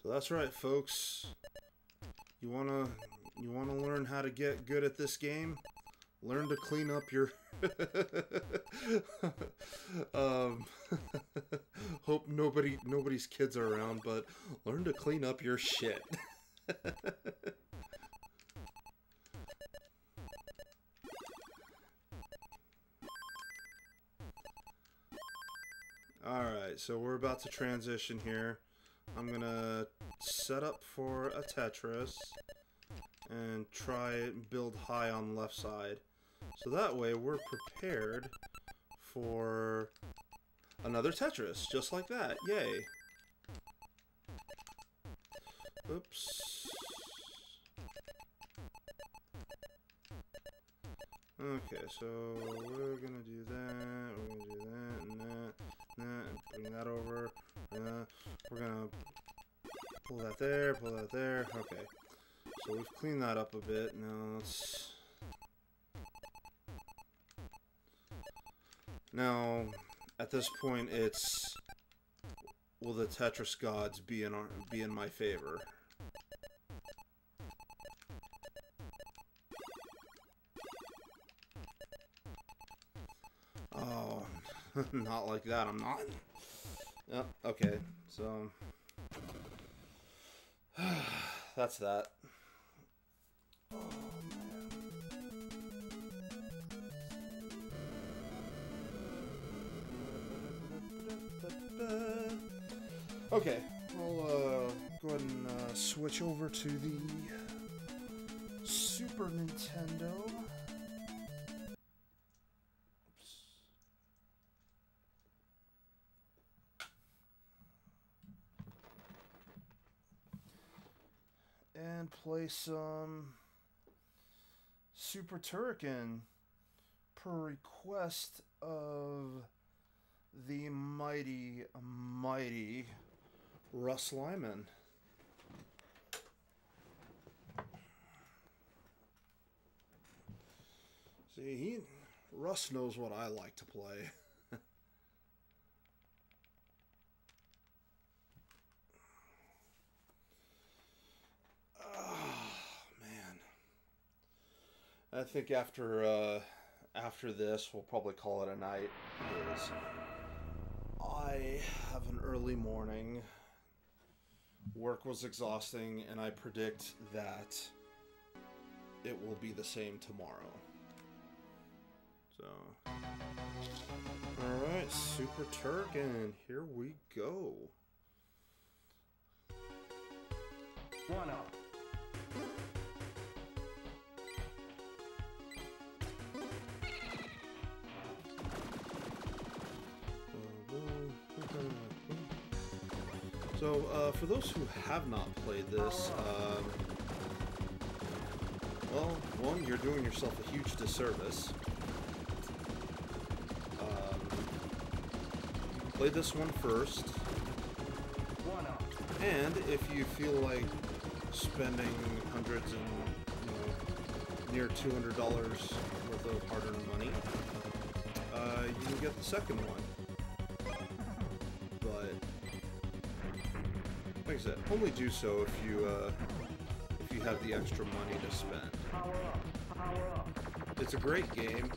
So that's right, folks. You wanna learn how to get good at this game? Learn to clean up your hope nobody's kids are around, but learn to clean up your shit. Alright, so we're about to transition here. I'm gonna set up for a Tetris and try and build high on the left side. So that way we're prepared for another Tetris, just like that. Yay. Oops. Okay, so we're gonna do that, we're gonna do that, and that, and bring that over. We're gonna pull that there, okay. So we've cleaned that up a bit. Now let's... Now, at this point, it's... Will the Tetris gods be in my favor? Oh, not like that, I'm not. Yep, okay, so... That's that. Oh, man. Okay, we'll go ahead and switch over to the Super Nintendo. And play some Super Turrican per request of the mighty Russ Lyman. See, Russ knows what I like to play. I think after this, we'll probably call it a night, because I have an early morning. Work was exhausting, and I predict that it will be the same tomorrow. So, alright, Super Turrican, here we go. 1 up. So, for those who have not played this, well, one, you're doing yourself a huge disservice. Play this one first. And if you feel like spending hundreds and, near $200 worth of hard-earned money, you can get the second one. But like I said, only do so if you have the extra money to spend. Power up. Power up. It's a great game,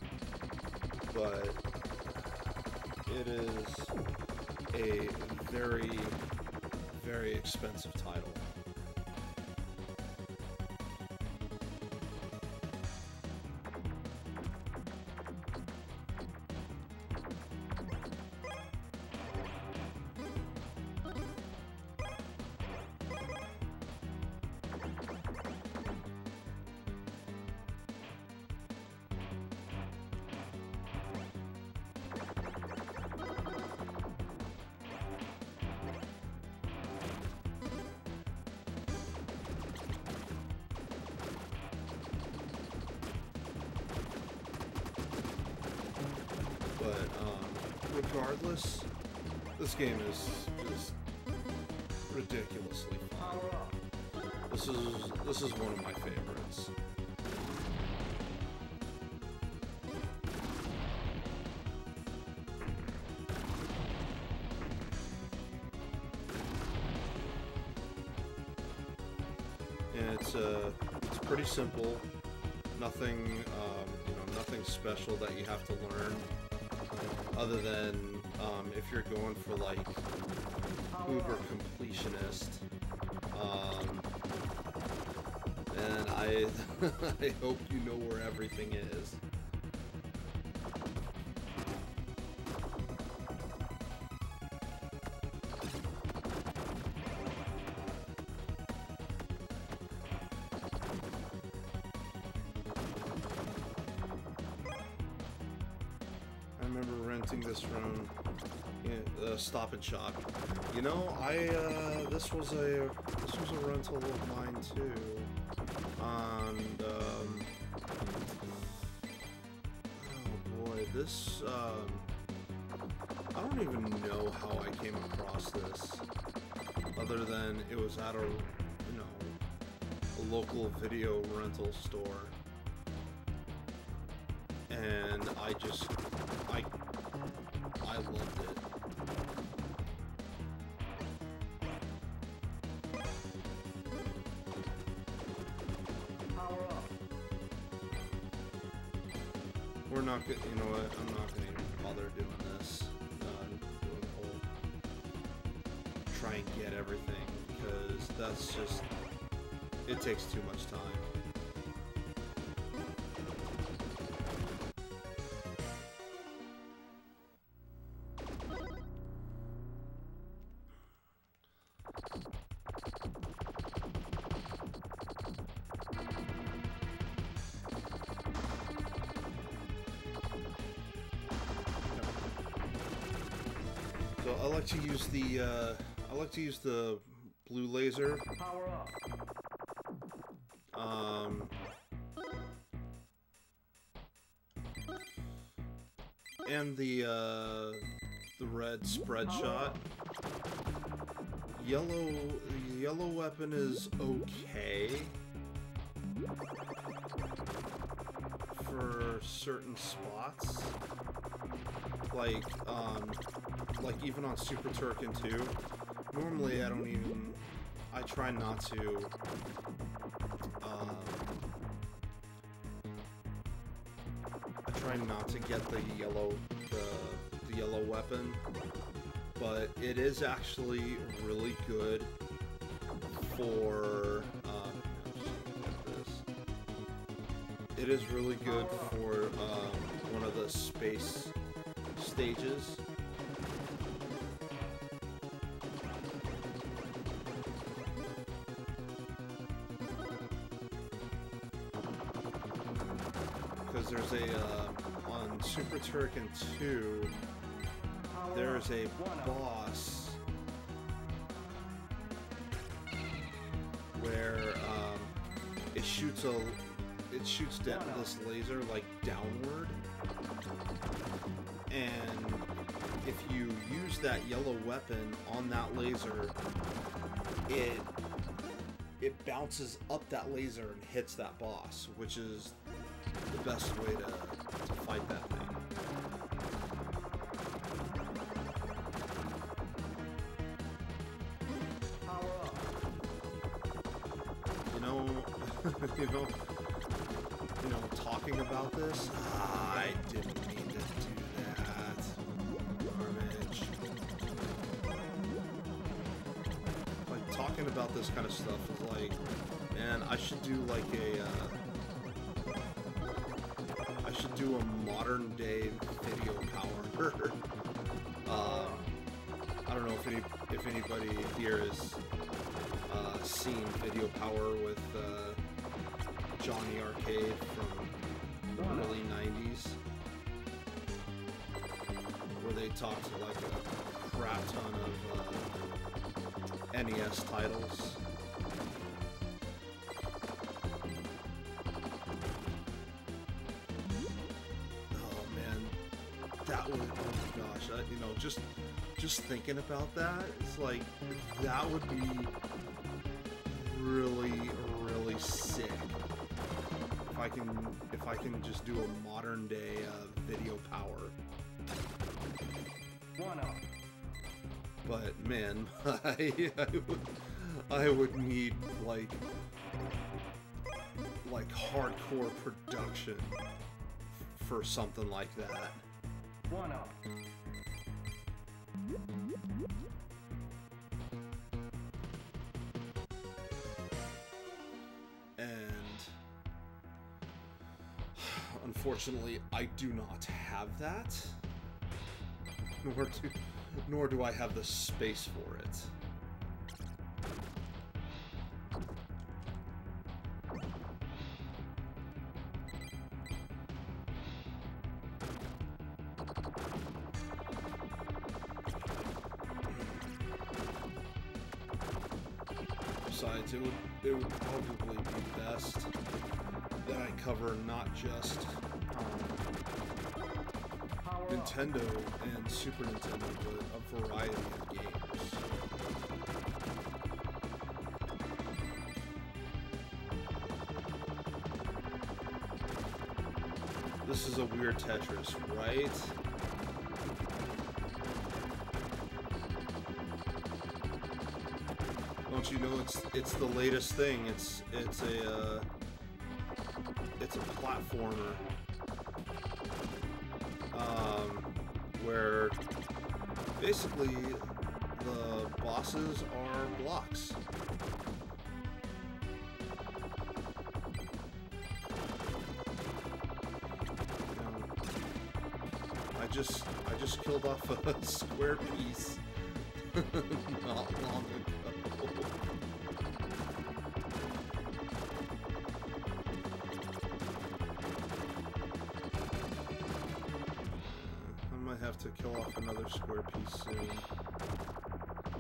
but it is a very, very expensive title. Regardless, this game is just ridiculously fun. This is one of my favorites. And it's pretty simple. Nothing nothing special that you have to learn. Other than if you're going for like uber completionist, and I I hope you know where everything is. This from Stop and Shop. You know, this was a rental of mine too, and oh boy, this I don't even know how I came across this, other than it was at a local video rental store, and I loved it. Power up. We're not good. You know what? I'm not gonna even bother doing this. Doing the whole try and get everything, because that's just, it takes too much time. So I like to use the blue laser. Power up. And the red spread shot. Yellow weapon is okay for certain spots. Like even on Super Turrican 2, normally I try not to, get the yellow weapon, but it is actually really good for, it is really good for, one of the space stages. Because there's on Super Turrican 2, there's a boss where it shoots down this laser like downward, and if you use that yellow weapon on that laser, it bounces up that laser and hits that boss, which is the best way to fight that thing. you know, talking about this. I didn't mean to do that. Garbage. Like, talking about this kind of stuff is like, man, I should do like I should do a modern day video power. I don't know if anybody here has seen Video Power with Johnny Arcade from the early 90s, where they talked to like a crap ton of NES titles. Oh man, that would, oh my gosh, you know, just thinking about that, it's like, that would be really, really sick. If I can just do a modern day Video Power. One up. But man, I would need like hardcore production for something like that. One up. Unfortunately, I do not have that, nor do I have the space for it. Besides, it would probably be best that I cover not just Nintendo and Super Nintendo, but a variety of games. This is a weird Tetris, right? Don't you know it's the latest thing? It's a platformer. Where basically the bosses are blocks. I just killed off a square piece not long ago. Have to kill off another square piece soon.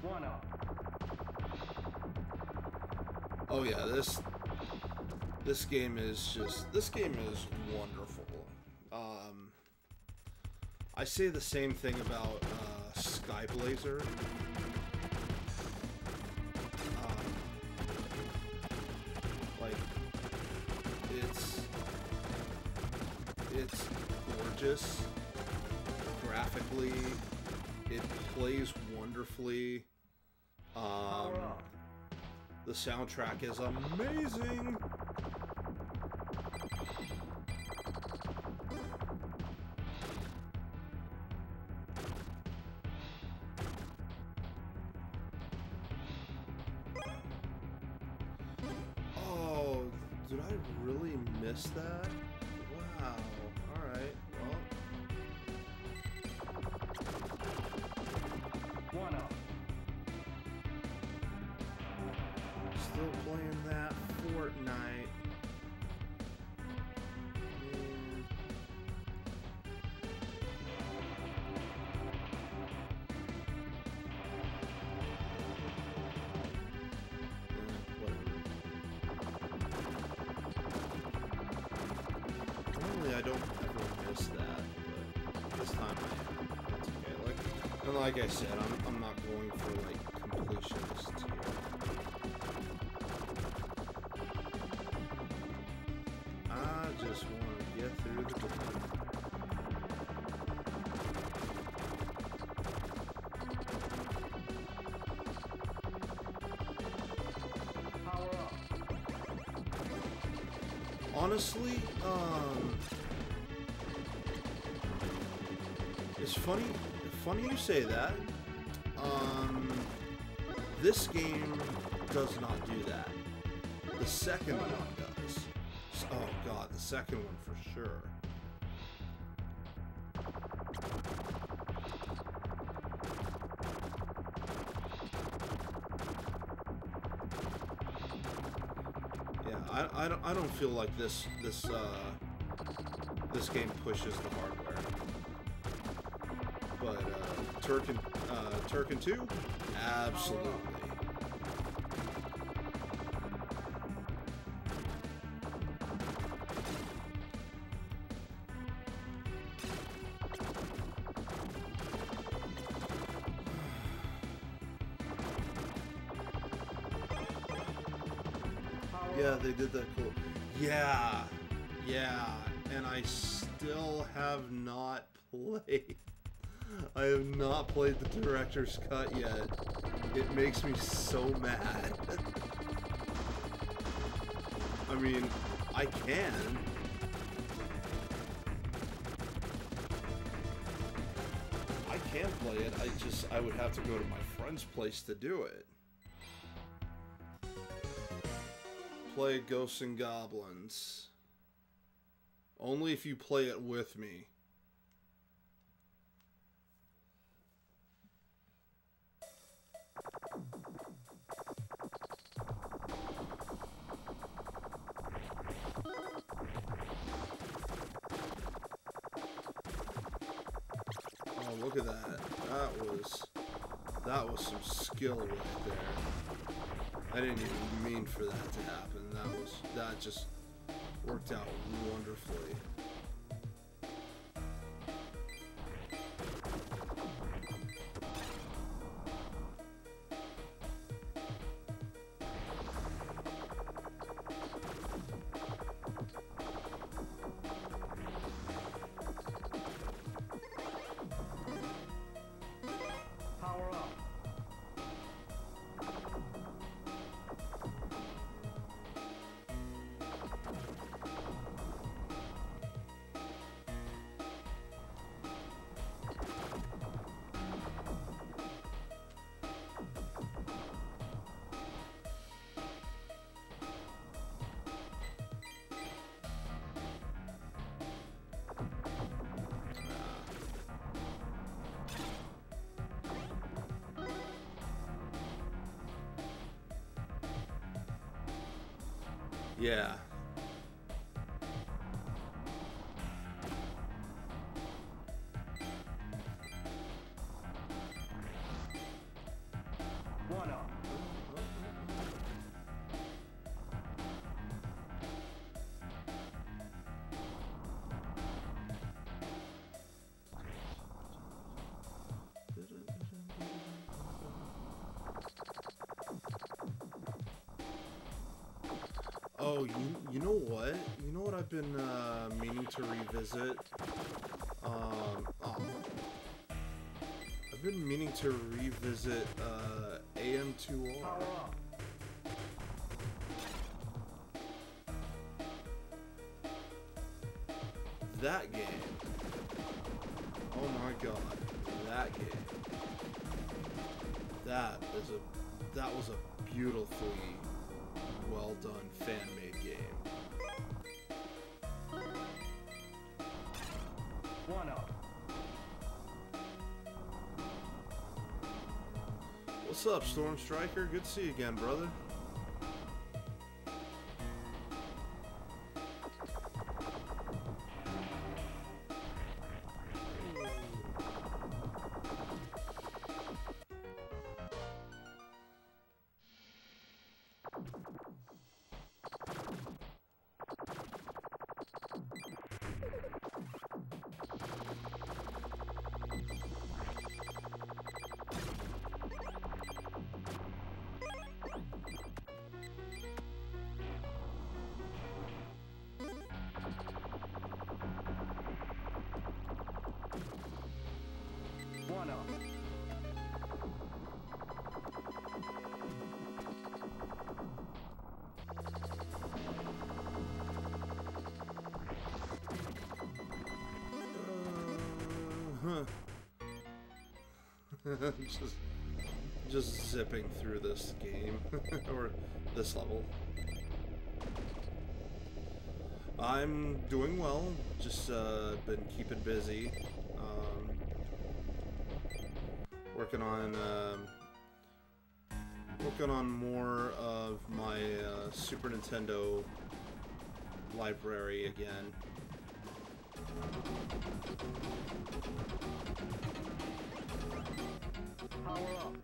One up. Oh yeah, this game is wonderful. I say the same thing about Sky Blazer. Like, it's gorgeous. Graphically, it plays wonderfully. The soundtrack is amazing. Oh, did I really miss that? Wow. All right. Well. One up. Still playing that Fortnite. Normally I don't ever miss that, but this time I am. That's okay. And like I said, I'm not going for like completionist here. I just want to get through the game. Power up. honestly, it's funny you say that. This game does not do that. The second one does. Oh god, the second one for sure. Yeah, I don't feel like this game pushes the hardware. But Turrican 2, absolutely. Yeah, they did that cool. Yeah, and I still have not played. I have not played the director's cut yet. It makes me so mad. I mean, I can. I can play it. I would have to go to my friend's place to do it. Play Ghosts and Goblins. Only if you play it with me. Oh, look at that. That was some skill right there. I didn't even mean for that to happen. That just worked out wonderfully. Power up. Yeah. One up. Oh, you know what? You know what I've been meaning to revisit? I've been meaning to revisit AM2R. Power up. That game. Oh my god. That game. That was a beautifully well done fan-made game. One up. What's up, Storm Striker? Good to see you again, brother. just, just zipping through this game, or this level. I'm doing well, just been keeping busy, working on more of my Super Nintendo library again. Power up.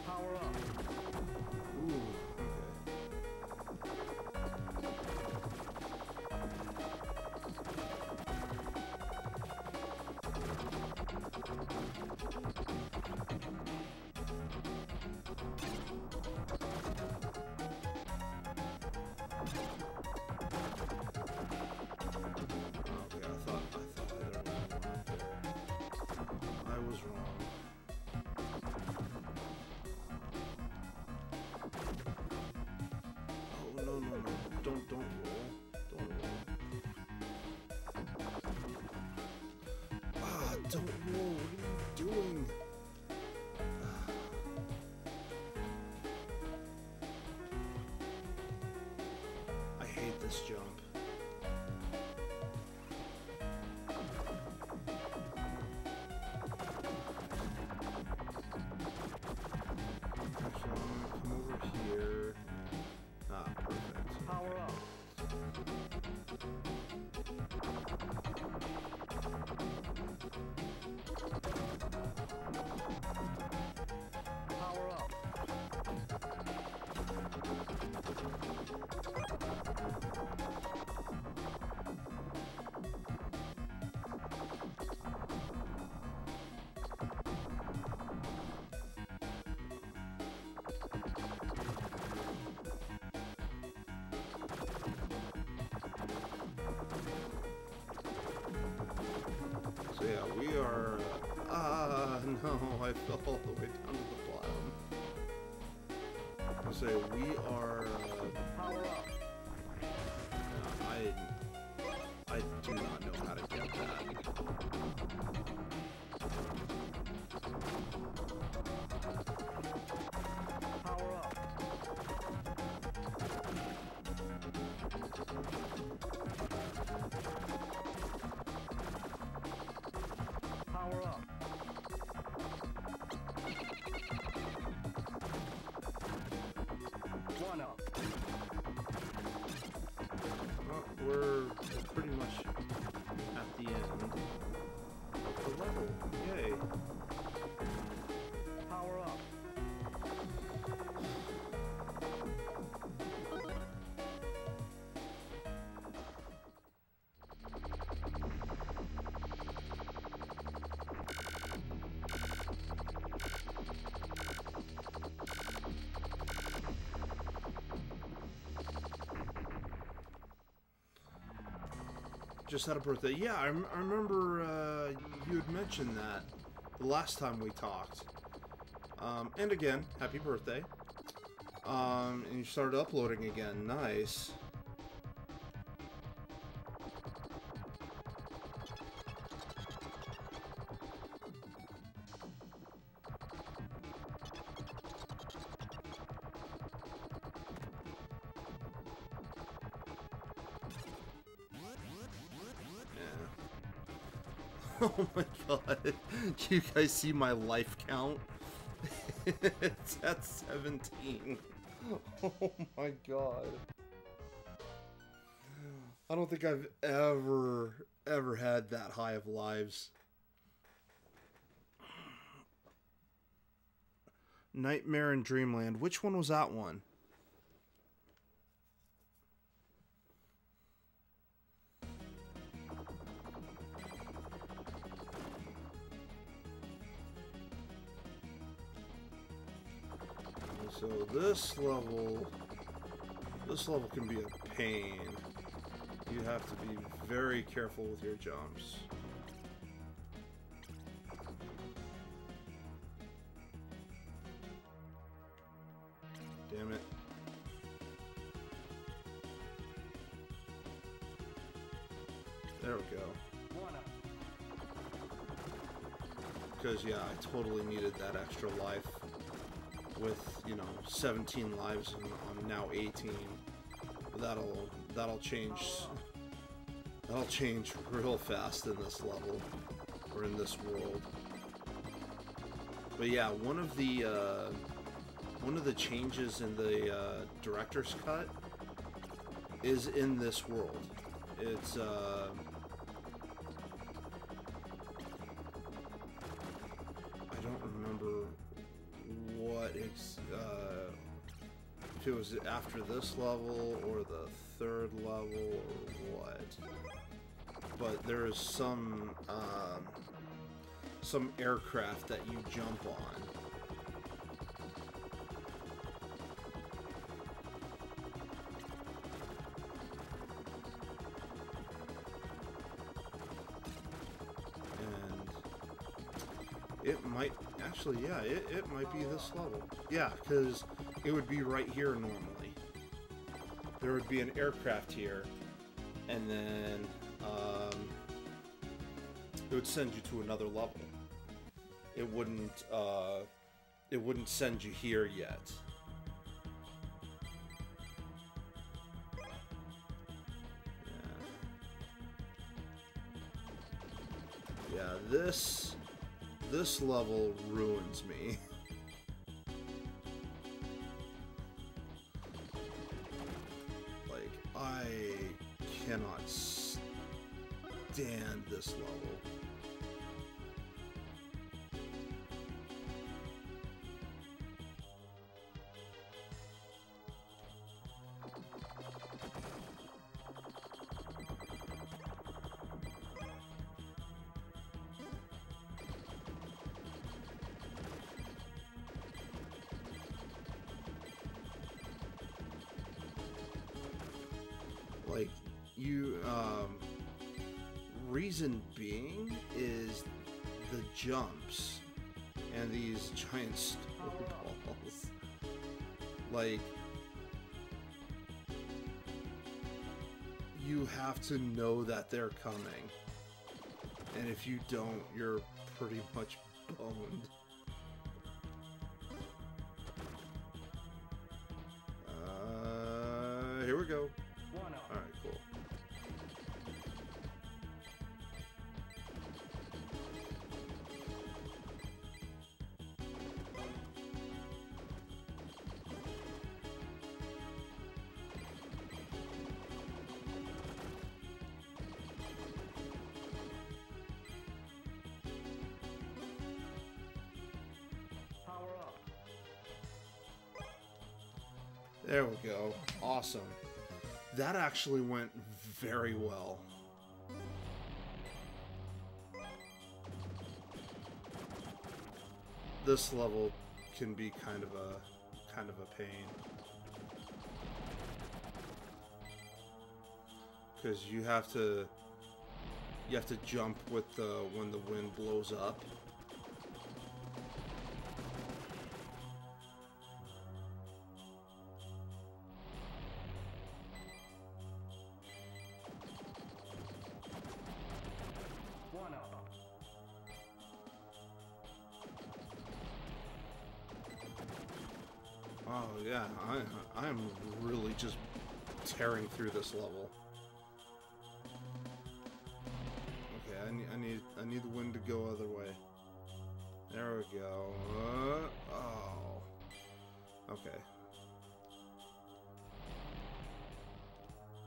Power up. Ooh, okay, I thought I hit a wrong one there. I was wrong. Oh no no no! Don't roll! Don't roll! Ah! Don't roll! What are you doing? I hate this jump. Actually, I'm gonna come over here. Ah, perfect. Power up. Power up. So yeah, we are. No, I fell all the way down to the bottom. I say we are. Power up. I do not know how to get that. Power up. Power up. One up. Well, we're pretty much at the end of the level. Yay! Power up. Just had a birthday. Yeah, I remember you had mentioned that the last time we talked. And again, happy birthday. And you started uploading again. Nice. Oh my god. Do you guys see my life count? It's at 17. Oh my god. I don't think I've ever had that high of lives. Nightmare in Dreamland. Which one was that one? So this level can be a pain. You have to be very careful with your jumps. Damn it. There we go. Because, yeah, I totally needed that extra life with, you know, 17 lives and I'm now 18. That'll change. That'll change real fast in this level, or in this world. But yeah, one of the changes in the director's cut is in this world. It's I don't remember what if it was after this level or the third level or what. But there is some aircraft that you jump on. It might, actually, yeah, it might be this level. Yeah, because it would be right here normally. There would be an aircraft here, and then it would send you to another level. It wouldn't send you here yet. Yeah, this level ruins me. Like, I cannot stand this level. Like, you, reason being is the jumps and these giant snowballs. Like, you have to know that they're coming. And if you don't, you're pretty much boned. Here we go. Alright, cool. There we go. Awesome. That actually went very well. This level can be kind of a pain. Because you have to jump with when the wind blows up. Oh yeah, I'm really just tearing through this level. Okay, I need the wind to go other way. There we go. Oh. Okay.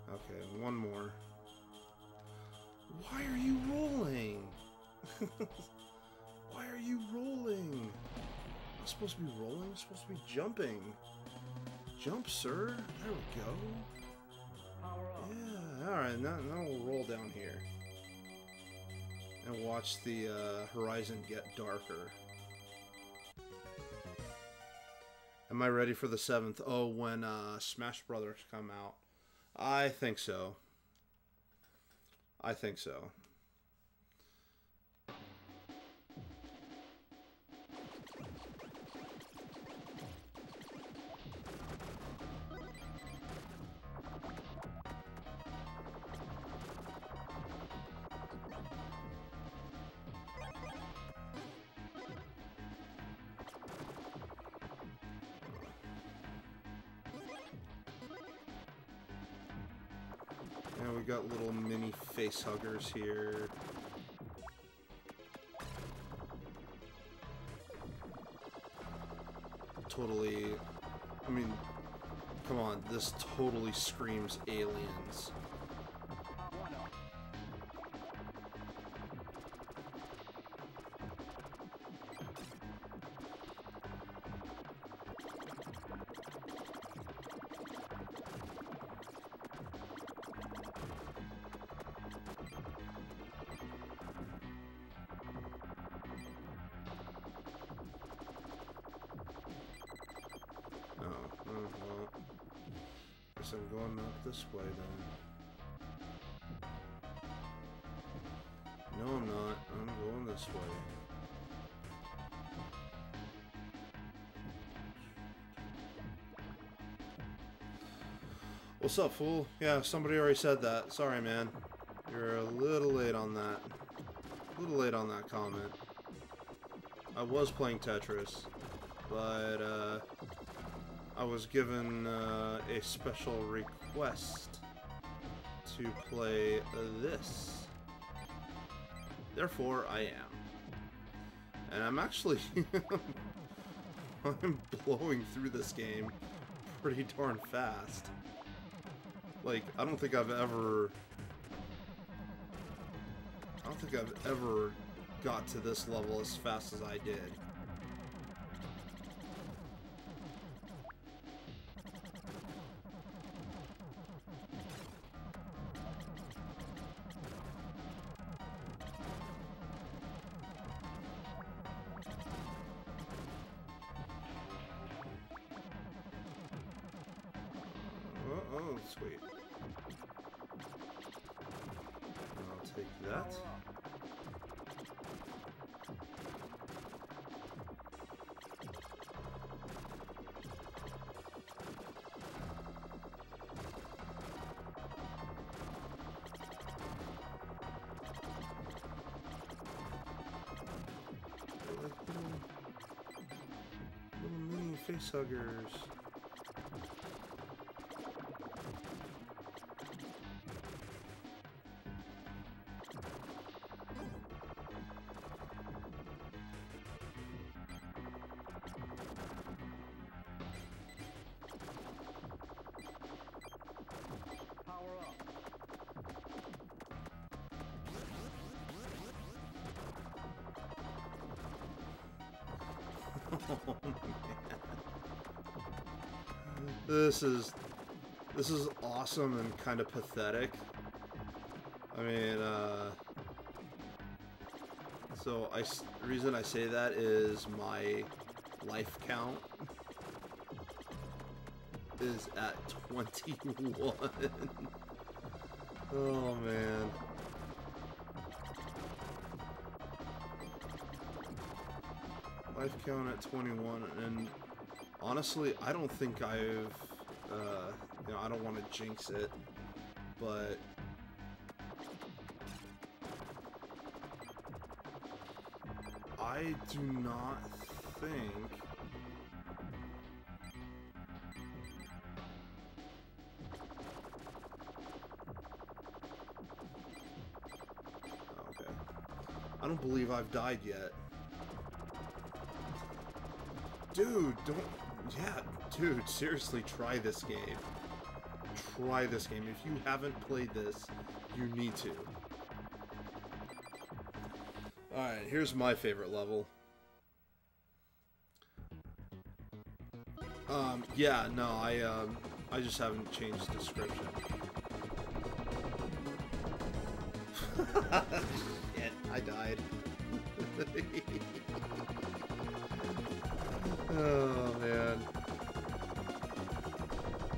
Okay, one more. Why are you rolling? Why are you rolling? I'm supposed to be rolling? I'm supposed to be jumping. Jump, sir. There we go. Yeah, alright, now we'll roll down here. And watch the horizon get darker. Am I ready for the 7th? Oh, when Smash Brothers come out. I think so. I think so. And we got little mini face huggers here. Totally, I mean, come on, this totally screams Aliens. Well, guess I'm going up this way then. No, I'm not. I'm going this way. What's up, fool? Yeah, somebody already said that. Sorry, man. You're a little late on that. A little late on that comment. I was playing Tetris, but, I was given a special request to play this. Therefore, I am. And I'm actually... I'm blowing through this game pretty darn fast. Like, I don't think I've ever got to this level as fast as I did. Oh, sweet. I'll take that. They're like little mini face huggers. Oh, man. This is awesome and kind of pathetic. I mean, so the reason I say that is my life count is at 21. Oh, man. Life count at 21, and honestly, I don't think I've, you know, I don't want to jinx it, but I do not think okay. I don't believe I've died yet. Dude, don't... Yeah, dude, seriously, try this game. Try this game. If you haven't played this, you need to. Alright, here's my favorite level. Yeah, no, I just haven't changed the description. Shit, I died. Oh, man.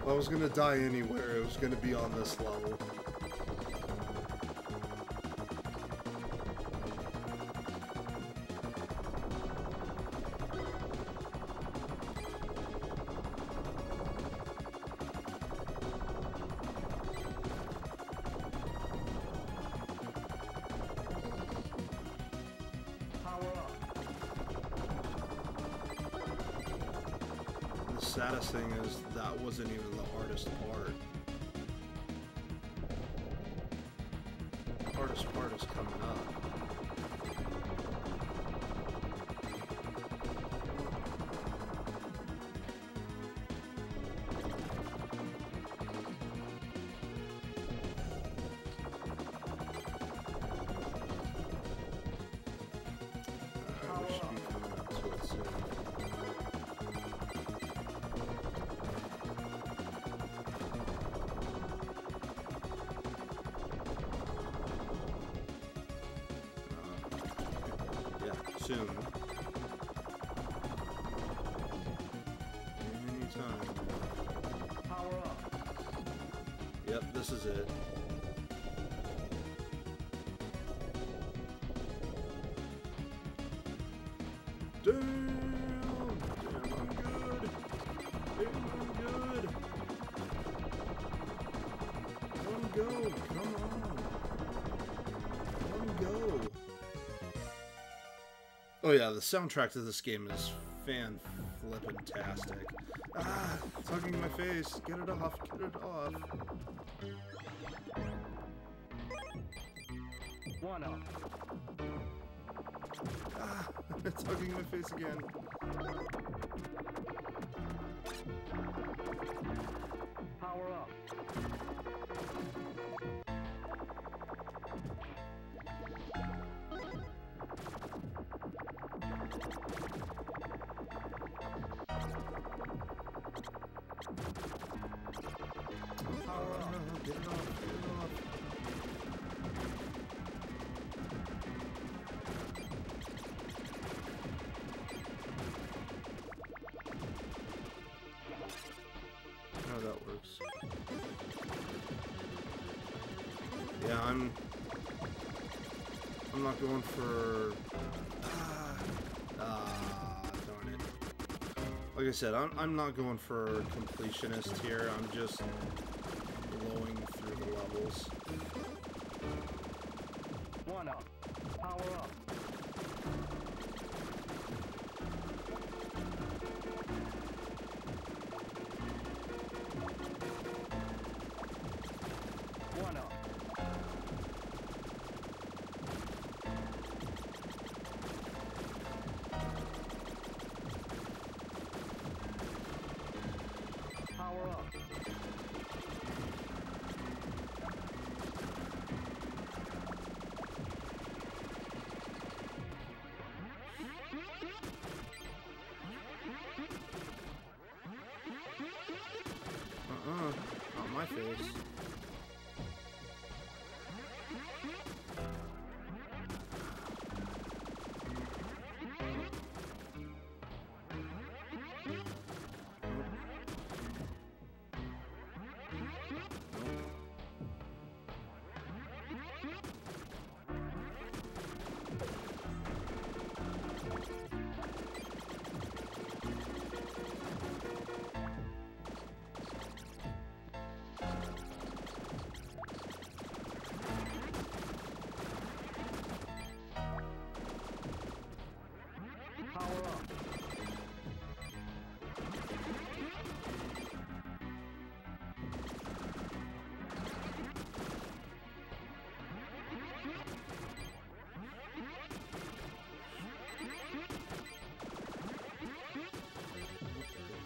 If I was gonna die anywhere, it was gonna be on this level. The saddest thing is that wasn't even the hardest part. The hardest part is coming up. We should be coming up to it soon. Soon. Anytime. Power up. Yep, this is it. Damn! Damn, I'm good. Damn, I'm good. Let him go. Come on. Let him go. Oh yeah, the soundtrack to this game is fan-flippin-tastic. Ah, it's hugging my face. Get it off, get it off. One up. Ah, it's hugging my face again. Power up. Get it off, get it off. How that works. Yeah, I'm not going for darn it. Like I said, I'm not going for completionist here. I'm just blowing through the levels. One up. Power up. One up. Power up. Not my face. Power up.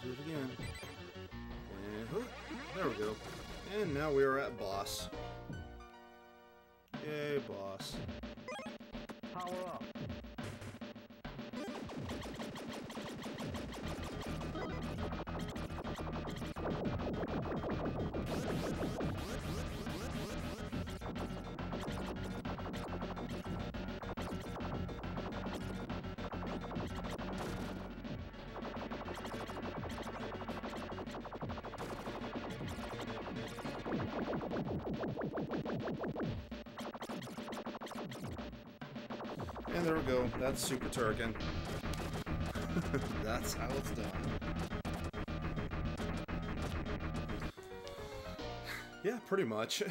Do it again. And there we go. And now we are at boss. Yay, boss. Power up. And there we go. That's Super Turrican. That's how it's done. Yeah, pretty much.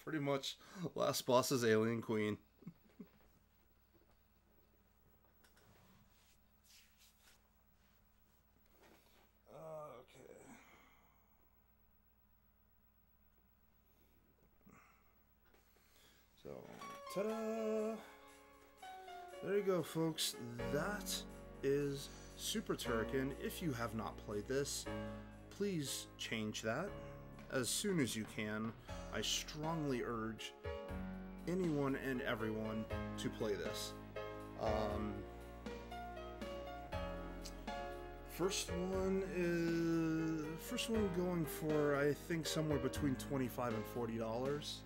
Pretty much. Last boss is Alien Queen. Okay. So, ta-da! There you go, folks. That is Super Turrican. If you have not played this, please change that as soon as you can. I strongly urge anyone and everyone to play this. First one going for, I think, somewhere between $25 and $40.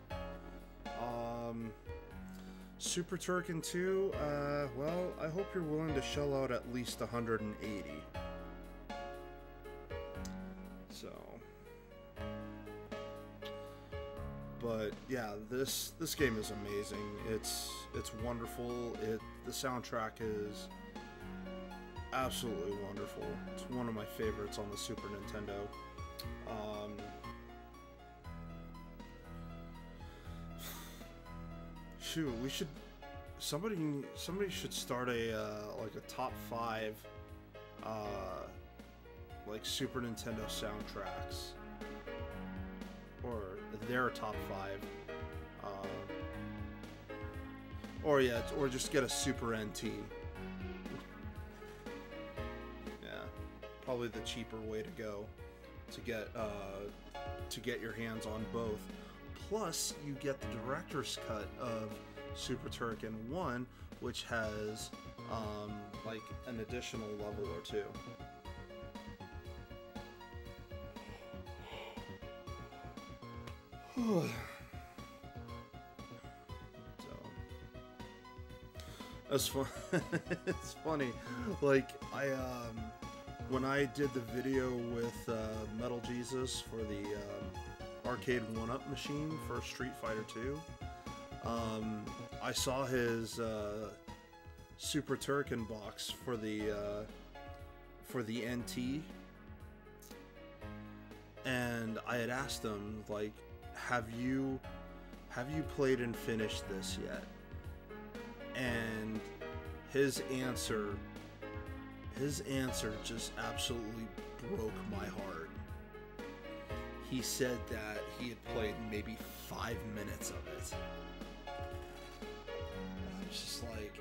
Super Turrican 2, well, I hope you're willing to shell out at least $180. So, but yeah, this game is amazing. It's wonderful. The soundtrack is absolutely wonderful. It's one of my favorites on the Super Nintendo. Shoot, we should. Somebody should start a like a top 5, like Super Nintendo soundtracks, or their top 5, or just get a Super NT. Yeah, probably the cheaper way to go to get your hands on both. Plus, you get the director's cut of Super Turrican 1, which has like an additional level or 2. So that's fun. It's funny. Like when I did the video with Metal Jesus for the arcade 1-up machine for Street Fighter 2, I saw his Super Turrican box for the NT, and I had asked him, like, have you played and finished this yet? And his answer just absolutely broke my heart. He said that he had played maybe 5 minutes of it. I was just like,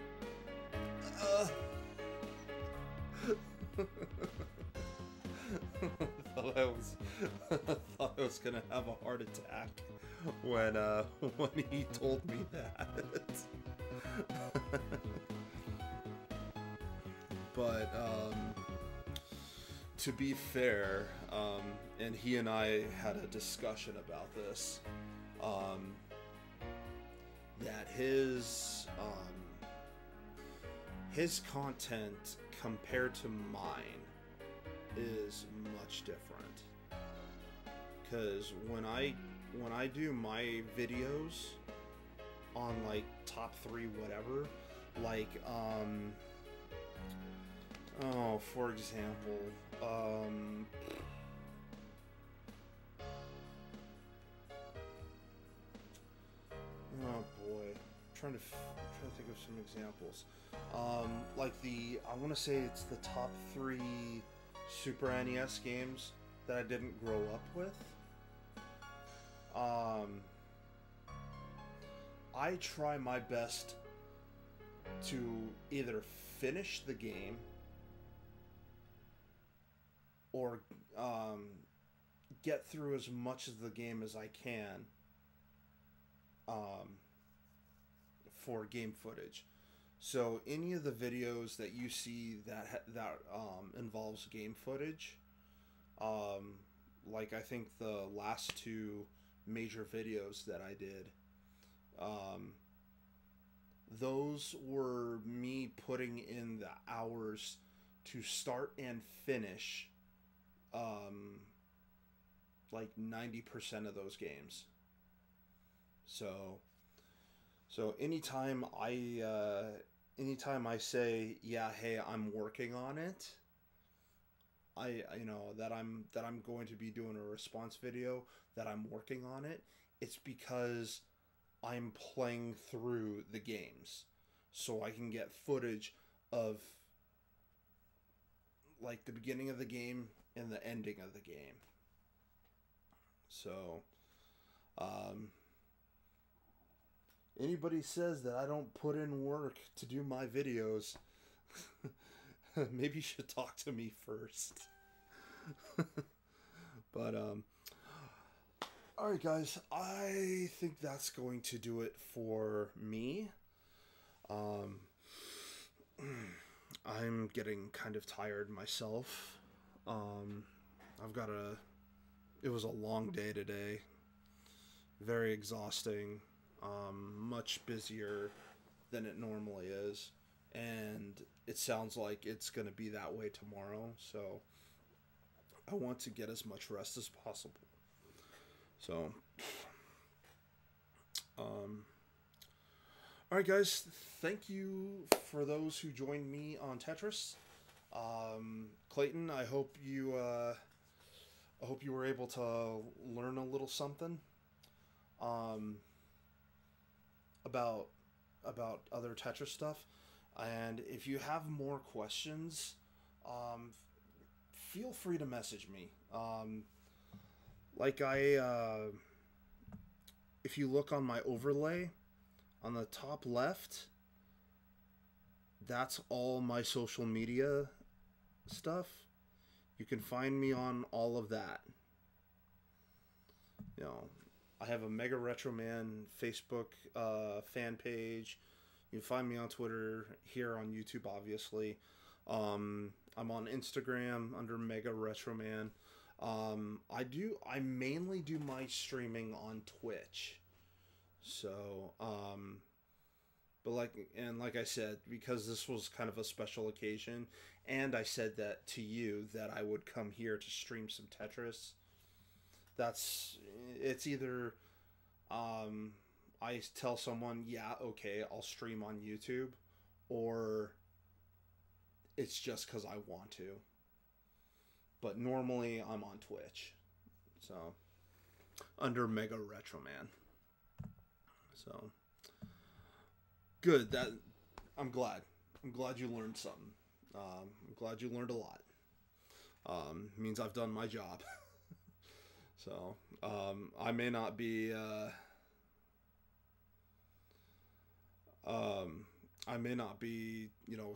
I thought I was gonna have a heart attack when he told me that. But to be fair, and he and I had a discussion about this, that his content compared to mine is much different. Because when I do my videos on like top 3 whatever, like for example, oh boy, trying to think of some examples. Like I want to say it's the top 3 Super NES games that I didn't grow up with. I try my best to either finish the game or get through as much of the game as I can for game footage. So any of the videos that you see that involves game footage, like I think the last 2 major videos that I did, those were me putting in the hours to start and finish like 90% of those games. So So anytime I say, yeah, hey, I'm working on it, that I'm going to be doing a response video, that I'm working on it, it's because I'm playing through the games, so I can get footage of like the beginning of the game and the ending of the game. So, anybody says that I don't put in work to do my videos, maybe you should talk to me first. But all right, guys, I think that's going to do it for me. I'm getting kind of tired myself. It was a long day today. Very exhausting. Much busier than it normally is. And it sounds like it's going to be that way tomorrow. So I want to get as much rest as possible. So, alright guys, thank you for those who joined me on Tetris. Clayton, I hope you were able to learn a little something about other Tetris stuff. And if you have more questions, feel free to message me. If you look on my overlay on the top left, that's all my social media stuff. You can find me on all of that. I have a Mega Retro Man Facebook fan page. You can find me on Twitter, here on YouTube, obviously. I'm on Instagram under Mega Retro Man. I mainly do my streaming on Twitch. So, but like I said, because this was kind of a special occasion, and I said that to you that I would come here to stream some Tetris. It's either, I tell someone, yeah, okay, I'll stream on YouTube, or it's just because I want to. But normally I'm on Twitch, so under Mega Retro Man. So good. I'm glad you learned something. I'm glad you learned a lot. Means I've done my job. So I may not be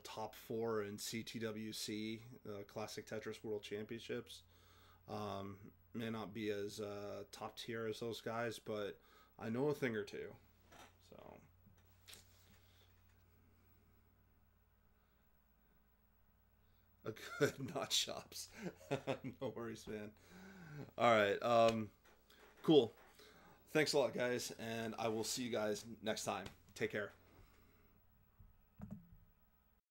top 4 in CTWC, Classic Tetris World Championships. May not be as top tier as those guys, but I know a thing or two. So a good notch shops. No worries, man. All right. Cool. Thanks a lot, guys, and I will see you guys next time. Take care.